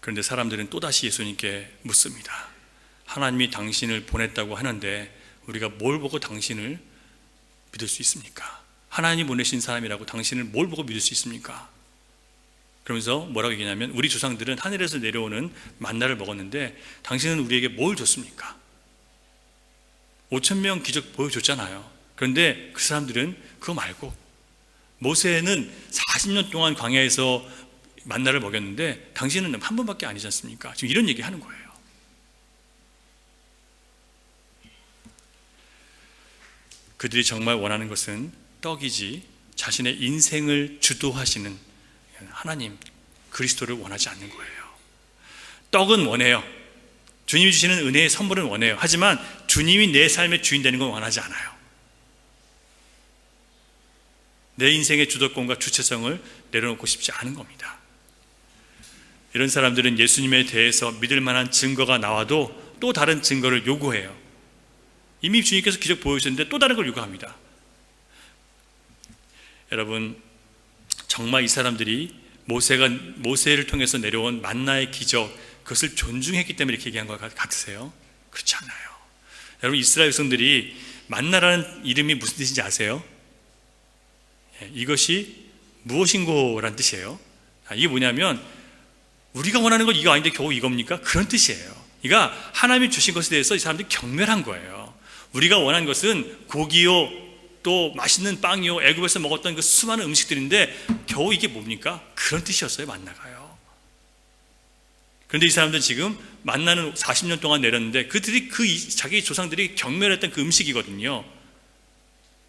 그런데 사람들은 또다시 예수님께 묻습니다. 하나님이 당신을 보냈다고 하는데 우리가 뭘 보고 당신을 믿을 수 있습니까? 하나님이 보내신 사람이라고 당신을 뭘 보고 믿을 수 있습니까? 그러면서 뭐라고 얘기냐면, 우리 조상들은 하늘에서 내려오는 만나를 먹었는데 당신은 우리에게 뭘 줬습니까? 5,000명 기적 보여줬잖아요. 그런데 그 사람들은 그거 말고, 모세는 40년 동안 광야에서 만나를 먹였는데 당신은 한 번밖에 아니지 않습니까? 지금 이런 얘기 하는 거예요. 그들이 정말 원하는 것은 떡이지 자신의 인생을 주도하시는 하나님 그리스도를 원하지 않는 거예요. 떡은 원해요. 주님이 주시는 은혜의 선물은 원해요. 하지만 주님이 내 삶의 주인 되는 건 원하지 않아요. 내 인생의 주도권과 주체성을 내려놓고 싶지 않은 겁니다. 이런 사람들은 예수님에 대해서 믿을 만한 증거가 나와도 또 다른 증거를 요구해요. 이미 주님께서 기적 보여주셨는데 또 다른 걸 요구합니다. 여러분, 정말 이 사람들이 모세를 통해서 내려온 만나의 기적, 그것을 존중했기 때문에 이렇게 얘기한 것 같으세요? 그렇지 않아요. 여러분, 이스라엘 백성들이 만나라는 이름이 무슨 뜻인지 아세요? 이것이 무엇인고라는 뜻이에요. 이게 뭐냐면, 우리가 원하는 건 이거 아닌데 겨우 이겁니까? 그런 뜻이에요. 그러니까 하나님이 주신 것에 대해서 이 사람들이 경멸한 거예요. 우리가 원하는 것은 고기요, 또 맛있는 빵이요, 애굽에서 먹었던 그 수많은 음식들인데 겨우 이게 뭡니까? 그런 뜻이었어요, 만나가요. 그런데 이 사람들은 지금 만나는 40년 동안 내렸는데 그들이 자기 조상들이 경멸했던 그 음식이거든요.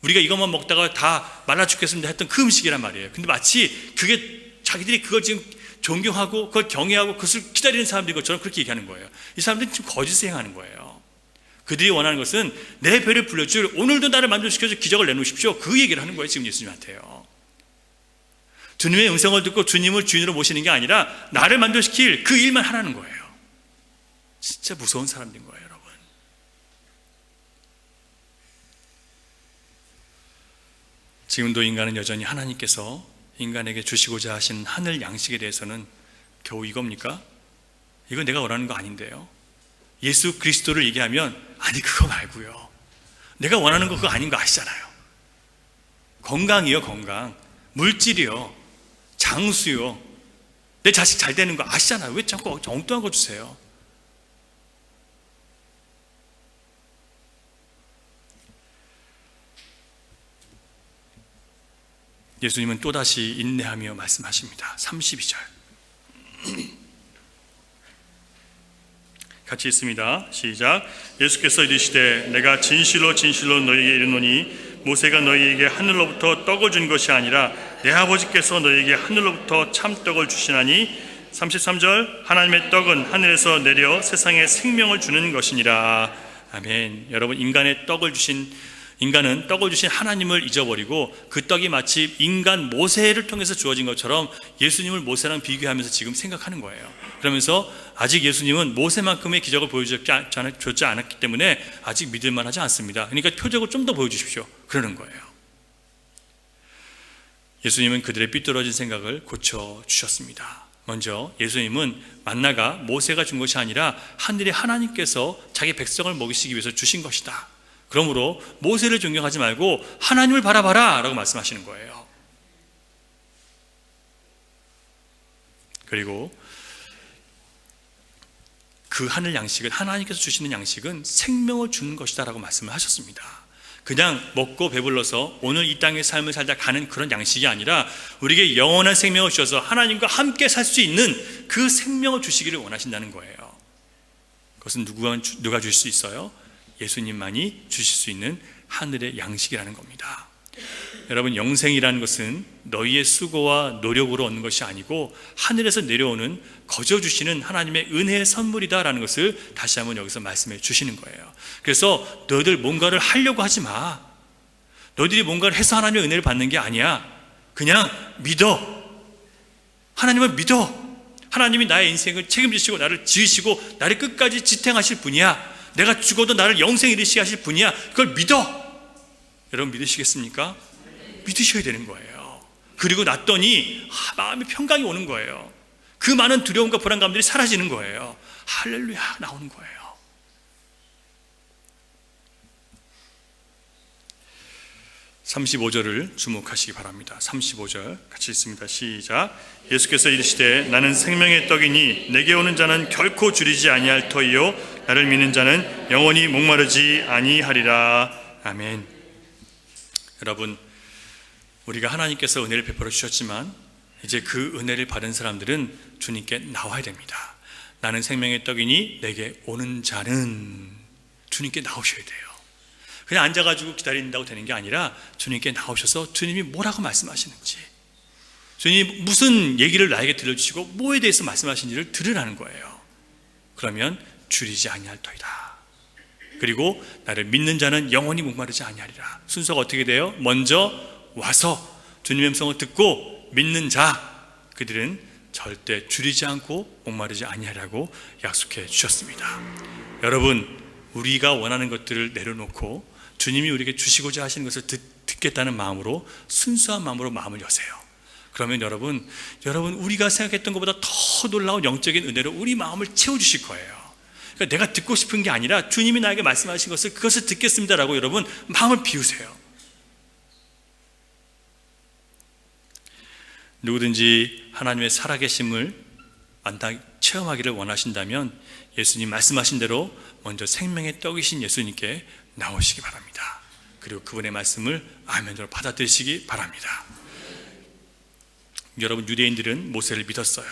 우리가 이것만 먹다가 다 말라 죽겠습니다 했던 그 음식이란 말이에요. 근데 마치 그게 자기들이 그걸 지금 존경하고 그걸 경외하고 그것을 기다리는 사람들인 것처럼 그렇게 얘기하는 거예요. 이 사람들은 지금 거짓을 행하는 거예요. 그들이 원하는 것은 내 배를 불려줄, 오늘도 나를 만족시켜서 기적을 내놓으십시오, 그 얘기를 하는 거예요, 지금 예수님한테요. 주님의 음성을 듣고 주님을 주인으로 모시는 게 아니라 나를 만족시킬 그 일만 하라는 거예요. 진짜 무서운 사람들인 거예요, 여러분. 지금도 인간은 여전히 하나님께서 인간에게 주시고자 하신 하늘 양식에 대해서는 겨우 이겁니까? 이건 내가 원하는 거 아닌데요. 예수 그리스도를 얘기하면 아니 그거 말고요, 내가 원하는 거 그거 아닌 거 아시잖아요. 건강이요, 건강, 물질이요, 장수요, 내 자식 잘 되는 거 아시잖아요. 왜 자꾸 엉뚱한 거 주세요? 예수님은 또다시 인내하며 말씀하십니다. 32절 같이 읽습니다. 시작. 예수께서 이르시되 내가 진실로 진실로 너희에게 이르노니 모세가 너희에게 하늘로부터 떡을 준 것이 아니라 내 아버지께서 너희에게 하늘로부터 참떡을 주시나니 33절 하나님의 떡은 하늘에서 내려 세상에 생명을 주는 것이니라. 아멘. 여러분, 인간은 떡을 주신 하나님을 잊어버리고 그 떡이 마치 인간 모세를 통해서 주어진 것처럼 예수님을 모세랑 비교하면서 지금 생각하는 거예요. 그러면서 아직 예수님은 모세만큼의 기적을 보여주지 않았기 때문에 아직 믿을만 하지 않습니다. 그러니까 표적을 좀 더 보여주십시오, 그러는 거예요. 예수님은 그들의 삐뚤어진 생각을 고쳐주셨습니다. 먼저 예수님은 만나가 모세가 준 것이 아니라 하늘의 하나님께서 자기 백성을 먹이시기 위해서 주신 것이다. 그러므로 모세를 존경하지 말고 하나님을 바라봐라 라고 말씀하시는 거예요. 그리고 그 하늘 양식은, 하나님께서 주시는 양식은 생명을 주는 것이다 라고 말씀을 하셨습니다. 그냥 먹고 배불러서 오늘 이 땅의 삶을 살다 가는 그런 양식이 아니라 우리에게 영원한 생명을 주셔서 하나님과 함께 살 수 있는 그 생명을 주시기를 원하신다는 거예요. 그것은 누가 주실 수 있어요? 예수님만이 주실 수 있는 하늘의 양식이라는 겁니다. 여러분, 영생이라는 것은 너희의 수고와 노력으로 얻는 것이 아니고 하늘에서 내려오는 거저 주시는 하나님의 은혜의 선물이다라는 것을 다시 한번 여기서 말씀해 주시는 거예요. 그래서 너희들 뭔가를 하려고 하지 마. 너희들이 뭔가를 해서 하나님의 은혜를 받는 게 아니야. 그냥 믿어. 하나님을 믿어. 하나님이 나의 인생을 책임지시고 나를 지으시고 나를 끝까지 지탱하실 분이야. 내가 죽어도 나를 영생에 이르시게 하실 분이야. 그걸 믿어. 여러분, 믿으시겠습니까? 믿으셔야 되는 거예요. 그리고 났더니 마음의 평강이 오는 거예요. 그 많은 두려움과 불안감들이 사라지는 거예요. 할렐루야 나오는 거예요. 35절을 주목하시기 바랍니다. 35절 같이 읽습니다. 시작. 예수께서 이르시되 나는 생명의 떡이니 내게 오는 자는 결코 줄이지 아니할 터이요 나를 믿는 자는 영원히 목마르지 아니하리라. 아멘. 여러분, 우리가 하나님께서 은혜를 베풀어 주셨지만 이제 그 은혜를 받은 사람들은 주님께 나와야 됩니다. 나는 생명의 떡이니 내게 오는 자는 주님께 나오셔야 돼요. 그냥 앉아가지고 기다린다고 되는 게 아니라 주님께 나오셔서 주님이 뭐라고 말씀하시는지, 주님이 무슨 얘기를 나에게 들려주시고 뭐에 대해서 말씀하시는지를 들으라는 거예요. 그러면 줄이지 아니할 터이다. 그리고 나를 믿는 자는 영원히 목마르지 아니하리라. 순서가 어떻게 돼요? 먼저 와서 주님의 음성을 듣고 믿는 자, 그들은 절대 줄이지 않고 목마르지 아니하리라고 약속해 주셨습니다. 여러분, 우리가 원하는 것들을 내려놓고 주님이 우리에게 주시고자 하시는 것을 듣겠다는 마음으로, 순수한 마음으로 마음을 여세요. 그러면 여러분 우리가 생각했던 것보다 더 놀라운 영적인 은혜로 우리 마음을 채워주실 거예요. 그러니까 내가 듣고 싶은 게 아니라 주님이 나에게 말씀하신 그것을 듣겠습니다라고 여러분 마음을 비우세요. 누구든지 하나님의 살아계심을 체험하기를 원하신다면 예수님 말씀하신 대로 먼저 생명의 떡이신 예수님께 나오시기 바랍니다. 그리고 그분의 말씀을 아멘으로 받아들이시기 바랍니다. 여러분, 유대인들은 모세를 믿었어요.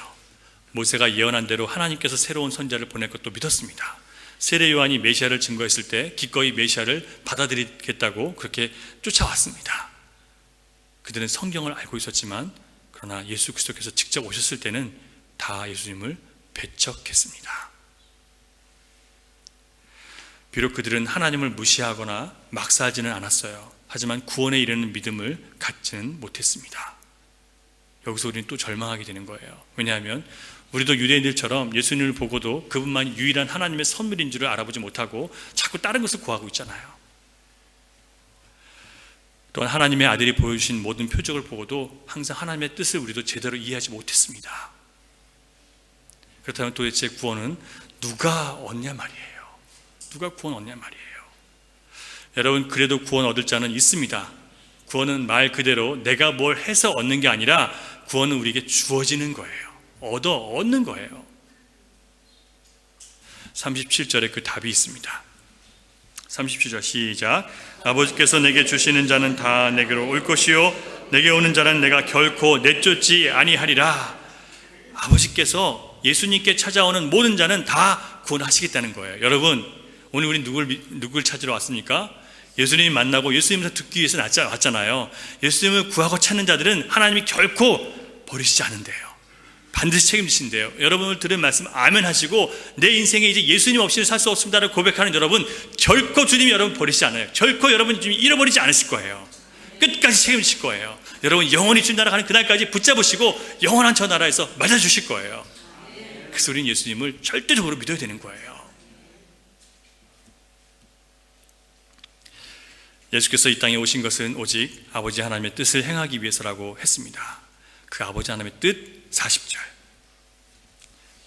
모세가 예언한 대로 하나님께서 새로운 선지자를 보낼 것도 믿었습니다. 세례 요한이 메시아를 증거했을 때 기꺼이 메시아를 받아들이겠다고 그렇게 쫓아왔습니다. 그들은 성경을 알고 있었지만 그러나 예수 그리스도께서 직접 오셨을 때는 다 예수님을 배척했습니다. 비록 그들은 하나님을 무시하거나 막 살지는 않았어요. 하지만 구원에 이르는 믿음을 갖지는 못했습니다. 여기서 우리는 또 절망하게 되는 거예요. 왜냐하면 우리도 유대인들처럼 예수님을 보고도 그분만이 유일한 하나님의 선물인 줄을 알아보지 못하고 자꾸 다른 것을 구하고 있잖아요. 또한 하나님의 아들이 보여주신 모든 표적을 보고도 항상 하나님의 뜻을 우리도 제대로 이해하지 못했습니다. 그렇다면 도대체 구원은 누가 얻냐 말이에요. 누가 구원 얻냐 말이에요. 여러분, 그래도 구원 얻을 자는 있습니다. 구원은 말 그대로 내가 뭘 해서 얻는 게 아니라 구원은 우리에게 주어지는 거예요. 얻는 거예요. 37절에 그 답이 있습니다. 37절 시작. 아버지께서 내게 주시는 자는 다 내게로 올 것이요 내게 오는 자는 내가 결코 내쫓지 아니하리라. 아버지께서 예수님께 찾아오는 모든 자는 다 구원하시겠다는 거예요. 여러분, 오늘 우리 누굴 찾으러 왔습니까? 예수님 만나고 예수님을 듣기 위해서 왔잖아요. 예수님을 구하고 찾는 자들은 하나님이 결코 버리시지 않는데요. 반드시 책임지신대요. 여러분을 들은 말씀 아멘 하시고 내 인생에 이제 예수님 없이는 살 수 없습니다라고 고백하는 여러분, 결코 주님이 여러분 버리시지 않아요. 결코 여러분 주님이 잃어버리지 않으실 거예요. 끝까지 책임지실 거예요. 여러분 영원히 주님 나라 가는 그날까지 붙잡으시고 영원한 저 나라에서 맞아주실 거예요. 그래서 우리는 예수님을 절대적으로 믿어야 되는 거예요. 예수께서 이 땅에 오신 것은 오직 아버지 하나님의 뜻을 행하기 위해서라고 했습니다. 그 아버지 하나님의 뜻 40절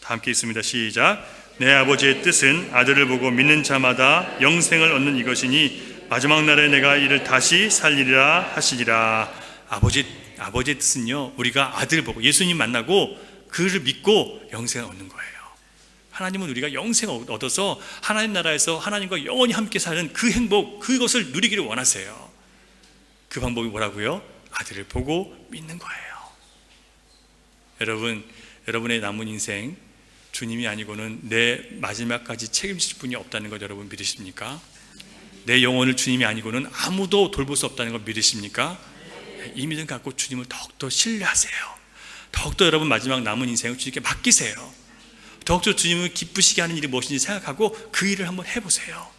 다 함께 읽습니다. 시작. 내 아버지의 뜻은 아들을 보고 믿는 자마다 영생을 얻는 이것이니 마지막 날에 내가 이를 다시 살리리라 하시리라. 아버지의 뜻은요, 우리가 아들을 보고 예수님 만나고 그를 믿고 영생을 얻는 거예요. 하나님은 우리가 영생을 얻어서 하나님 나라에서 하나님과 영원히 함께 사는 그 행복, 그것을 누리기를 원하세요. 그 방법이 뭐라고요? 아들을 보고 믿는 거예요. 여러분, 여러분의 남은 인생 주님이 아니고는 내 마지막까지 책임질 분이 없다는 것 여러분 믿으십니까? 내 영혼을 주님이 아니고는 아무도 돌볼 수 없다는 걸 믿으십니까? 이 믿음 갖고 주님을 더욱더 신뢰하세요. 더욱더 여러분 마지막 남은 인생을 주님께 맡기세요. 더욱더 주님을 기쁘시게 하는 일이 무엇인지 생각하고 그 일을 한번 해보세요.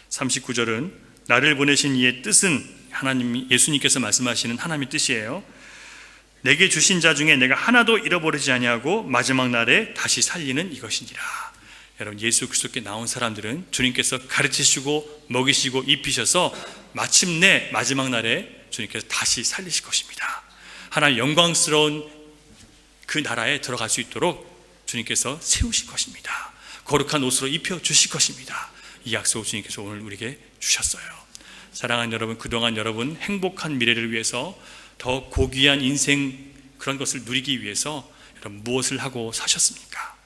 39절은 나를 보내신 이의 뜻은 하나님, 예수님께서 말씀하시는 하나님의 뜻이에요. 내게 주신 자 중에 내가 하나도 잃어버리지 아니하고 마지막 날에 다시 살리는 이것이니라. 여러분, 예수 그리스도께 나온 사람들은 주님께서 가르치시고 먹이시고 입히셔서 마침내 마지막 날에 주님께서 다시 살리실 것입니다. 하나님 영광스러운 그 나라에 들어갈 수 있도록 주님께서 세우실 것입니다. 거룩한 옷으로 입혀주실 것입니다. 이 약속을 주님께서 오늘 우리에게 주셨어요. 사랑하는 여러분, 그동안 여러분 행복한 미래를 위해서 더 고귀한 인생 그런 것을 누리기 위해서 여러분 무엇을 하고 사셨습니까?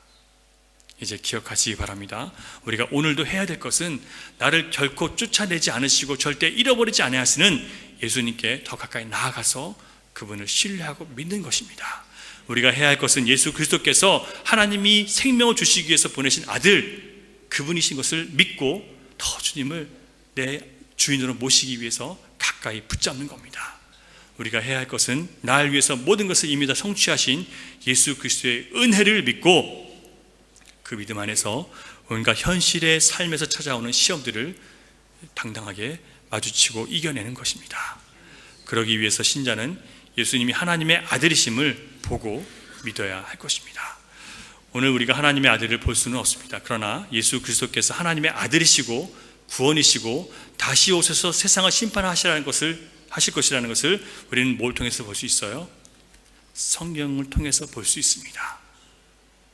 이제 기억하시기 바랍니다. 우리가 오늘도 해야 될 것은 나를 결코 쫓아내지 않으시고 절대 잃어버리지 않으시는 예수님께 더 가까이 나아가서 그분을 신뢰하고 믿는 것입니다. 우리가 해야 할 것은 예수 그리스도께서 하나님이 생명을 주시기 위해서 보내신 아들, 그분이신 것을 믿고 더 주님을 내 주인으로 모시기 위해서 가까이 붙잡는 겁니다. 우리가 해야 할 것은 나를 위해서 모든 것을 이미 다 성취하신 예수 그리스도의 은혜를 믿고 그 믿음 안에서 온갖 현실의 삶에서 찾아오는 시험들을 당당하게 마주치고 이겨내는 것입니다. 그러기 위해서 신자는 예수님이 하나님의 아들이심을 보고 믿어야 할 것입니다. 오늘 우리가 하나님의 아들을 볼 수는 없습니다. 그러나 예수 그리스도께서 하나님의 아들이시고 구원이시고 다시 오셔서 세상을 심판하실 것이라는 것을 우리는 뭘 통해서 볼 수 있어요? 성경을 통해서 볼 수 있습니다.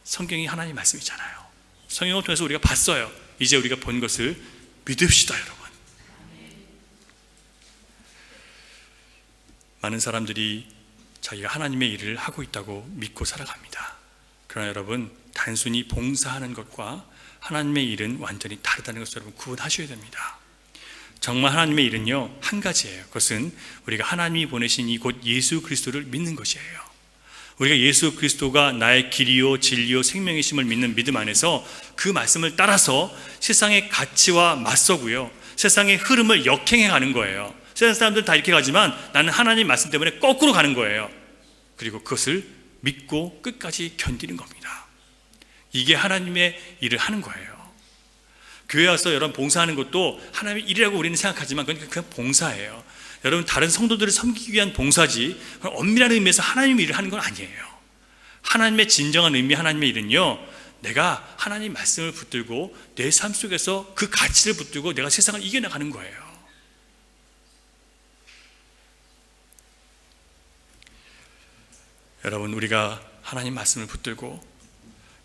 성경이 하나님 말씀이잖아요. 성경을 통해서 우리가 봤어요. 이제 우리가 본 것을 믿읍시다, 여러분. 많은 사람들이 자기가 하나님의 일을 하고 있다고 믿고 살아갑니다. 그러나 여러분, 단순히 봉사하는 것과 하나님의 일은 완전히 다르다는 것을 여러분 구분하셔야 됩니다. 정말 하나님의 일은요, 한 가지예요. 그것은 우리가 하나님이 보내신 이곳 예수 그리스도를 믿는 것이에요. 우리가 예수 그리스도가 나의 길이요 진리요 생명이심을 믿는 믿음 안에서 그 말씀을 따라서 세상의 가치와 맞서고요, 세상의 흐름을 역행해 가는 거예요. 세상 사람들은 다 이렇게 가지만 나는 하나님 말씀 때문에 거꾸로 가는 거예요. 그리고 그것을 믿고 끝까지 견디는 겁니다. 이게 하나님의 일을 하는 거예요. 교회 와서 여러분 봉사하는 것도 하나님의 일이라고 우리는 생각하지만 그냥 봉사예요. 여러분, 다른 성도들을 섬기기 위한 봉사지 엄밀한 의미에서 하나님의 일을 하는 건 아니에요. 하나님의 진정한 의미, 하나님의 일은요, 내가 하나님 말씀을 붙들고 내 삶 속에서 그 가치를 붙들고 내가 세상을 이겨나가는 거예요. 여러분, 우리가 하나님 말씀을 붙들고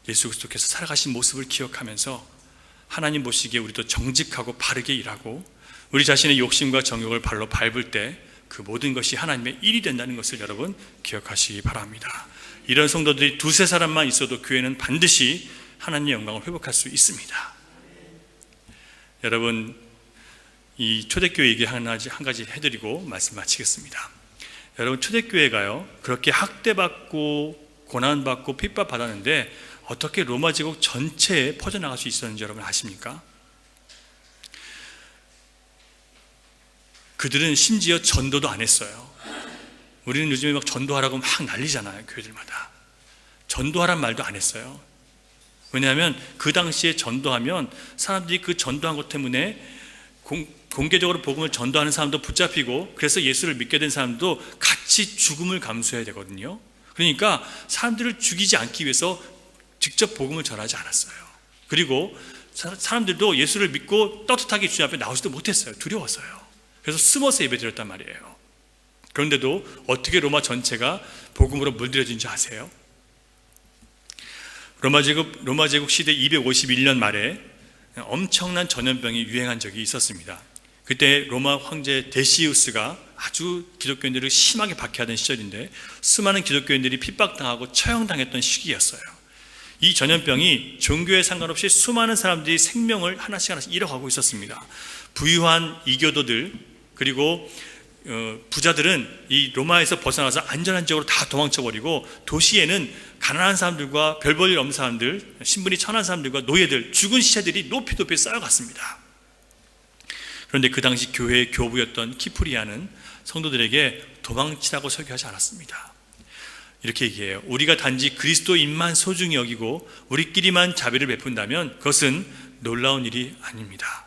예수 그리스도께서 살아가신 모습을 기억하면서 하나님 보시기에 우리도 정직하고 바르게 일하고 우리 자신의 욕심과 정욕을 발로 밟을 때 그 모든 것이 하나님의 일이 된다는 것을 여러분 기억하시기 바랍니다. 이런 성도들이 두세 사람만 있어도 교회는 반드시 하나님의 영광을 회복할 수 있습니다. 여러분, 이 초대교회 얘기 한 가지 해드리고 말씀 마치겠습니다. 여러분, 초대교회가요 그렇게 학대받고 고난받고 핍박받았는데 어떻게 로마 제국 전체에 퍼져나갈 수 있었는지 여러분 아십니까? 그들은 심지어 전도도 안 했어요. 우리는 요즘에 막 전도하라고 막 난리잖아요. 교회들마다 전도하란 말도 안 했어요. 왜냐하면 그 당시에 전도하면 사람들이 그 전도한 것 때문에 공개적으로 복음을 전도하는 사람도 붙잡히고, 그래서 예수를 믿게 된 사람도 같이 죽음을 감수해야 되거든요. 그러니까 사람들을 죽이지 않기 위해서 직접 복음을 전하지 않았어요. 그리고 사람들도 예수를 믿고 떳떳하게 주님 앞에 나오지도 못했어요. 두려웠어요. 그래서 숨어서 예배드렸단 말이에요. 그런데도 어떻게 로마 전체가 복음으로 물들여진 줄 아세요? 로마 제국 시대 251년 말에 엄청난 전염병이 유행한 적이 있었습니다. 그때 로마 황제 데시우스가 아주 기독교인들을 심하게 박해하던 시절인데 수많은 기독교인들이 핍박당하고 처형당했던 시기였어요. 이 전염병이 종교에 상관없이 수많은 사람들이 생명을 하나씩 잃어가고 있었습니다. 부유한 이교도들 그리고 부자들은 이 로마에서 벗어나서 안전한 지역으로 다 도망쳐버리고 도시에는 가난한 사람들과 별 볼 일 없는 사람들, 신분이 천한 사람들과 노예들, 죽은 시체들이 높이 쌓여갔습니다. 그런데 그 당시 교회의 교부였던 키프리아는 성도들에게 도망치라고 설교하지 않았습니다. 이렇게 얘기해요. 우리가 단지 그리스도인만 소중히 여기고 우리끼리만 자비를 베푼다면 그것은 놀라운 일이 아닙니다.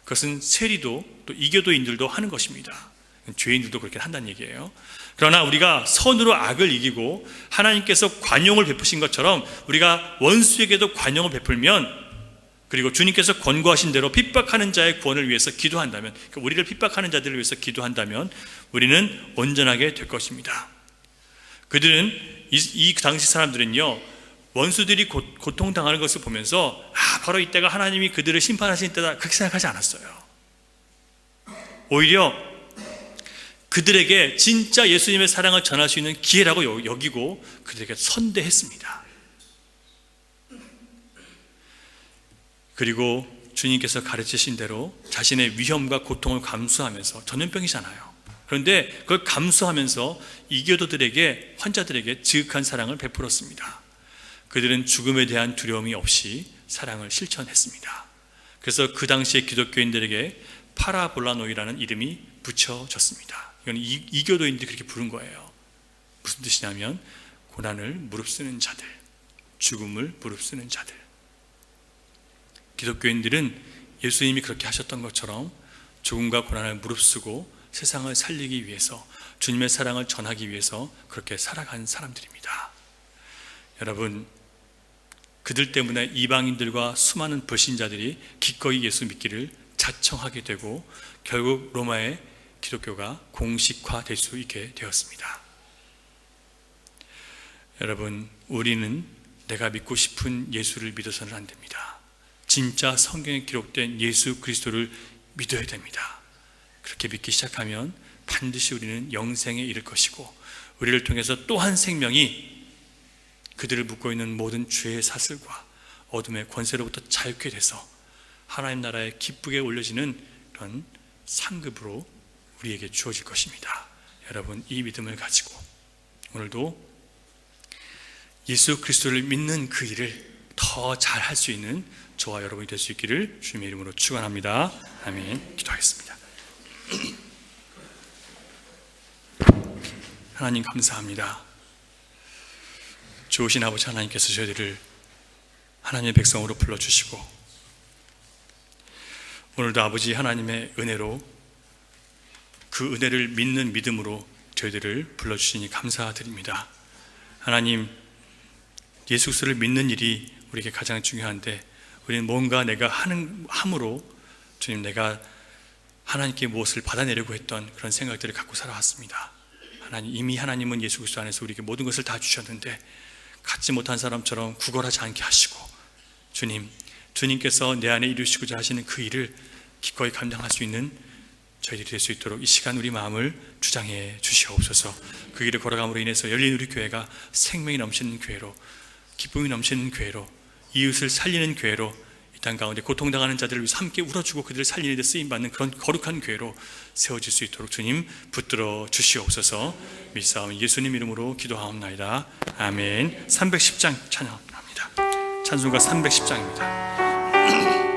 그것은 세리도 또 이교도인들도 하는 것입니다. 죄인들도 그렇게 한다는 얘기예요. 그러나 우리가 선으로 악을 이기고 하나님께서 관용을 베푸신 것처럼 우리가 원수에게도 관용을 베풀면, 그리고 주님께서 권고하신 대로 핍박하는 자의 구원을 위해서 기도한다면, 우리를 핍박하는 자들을 위해서 기도한다면 우리는 온전하게 될 것입니다. 그들은 이 당시 사람들은요, 원수들이 고통당하는 것을 보면서 바로 이때가 하나님이 그들을 심판하신 때다, 그렇게 생각하지 않았어요. 오히려 그들에게 진짜 예수님의 사랑을 전할 수 있는 기회라고 여기고 그들에게 선대했습니다. 그리고 주님께서 가르치신 대로 자신의 위험과 고통을 감수하면서, 전염병이잖아요. 그런데 그걸 감수하면서 이교도들에게, 환자들에게 지극한 사랑을 베풀었습니다. 그들은 죽음에 대한 두려움이 없이 사랑을 실천했습니다. 그래서 그 당시의 기독교인들에게 파라볼라노이라는 이름이 붙여졌습니다. 이건 이교도인들이 그렇게 부른 거예요. 무슨 뜻이냐면 고난을 무릅쓰는 자들, 죽음을 무릅쓰는 자들. 기독교인들은 예수님이 그렇게 하셨던 것처럼 죽음과 고난을 무릅쓰고 세상을 살리기 위해서, 주님의 사랑을 전하기 위해서 그렇게 살아간 사람들입니다. 여러분, 그들 때문에 이방인들과 수많은 불신자들이 기꺼이 예수 믿기를 자청하게 되고 결국 로마의 기독교가 공식화될 수 있게 되었습니다. 여러분, 우리는 내가 믿고 싶은 예수를 믿어서는 안 됩니다. 진짜 성경에 기록된 예수 그리스도를 믿어야 됩니다. 그렇게 믿기 시작하면 반드시 우리는 영생에 이를 것이고, 우리를 통해서 또 한 생명이 그들을 묶고 있는 모든 죄의 사슬과 어둠의 권세로부터 자유케 돼서 하나님 나라에 기쁘게 올려지는 그런 상급으로 우리에게 주어질 것입니다. 여러분, 이 믿음을 가지고 오늘도 예수 그리스도를 믿는 그 일을 더 잘 할 수 있는 저와 여러분이 될 수 있기를 주님의 이름으로 축원합니다. 아멘. 기도하겠습니다. 하나님 감사합니다. 좋으신 아버지 하나님께서 저희들을 하나님의 백성으로 불러주시고, 오늘도 아버지 하나님의 은혜로, 그 은혜를 믿는 믿음으로 저희들을 불러주시니 감사드립니다. 하나님, 예수 그리스도를 믿는 일이 우리에게 가장 중요한데, 우리는 뭔가 내가 함으로 주님, 내가 하나님께 무엇을 받아내려고 했던 그런 생각들을 갖고 살아왔습니다. 하나님, 이미 하나님은 예수 그리스도 안에서 우리에게 모든 것을 다 주셨는데 갖지 못한 사람처럼 구걸하지 않게 하시고, 주님께서 내 안에 이루시고자 하시는 그 일을 기꺼이 감당할 수 있는 저희들이 될 수 있도록 이 시간 우리 마음을 주장해 주시옵소서. 그 길을 걸어감으로 인해서 열린 우리 교회가 생명이 넘치는 교회로, 기쁨이 넘치는 교회로, 이웃을 살리는 교회로, 이 땅 가운데 고통당하는 자들을 위해서 함께 울어주고 그들을 살리는 데 쓰임받는 그런 거룩한 교회로 세워질 수 있도록 주님 붙들어 주시옵소서. 믿사오니 예수님 이름으로 기도하옵나이다. 아멘. 310장 찬양합니다. 찬송가 310장입니다.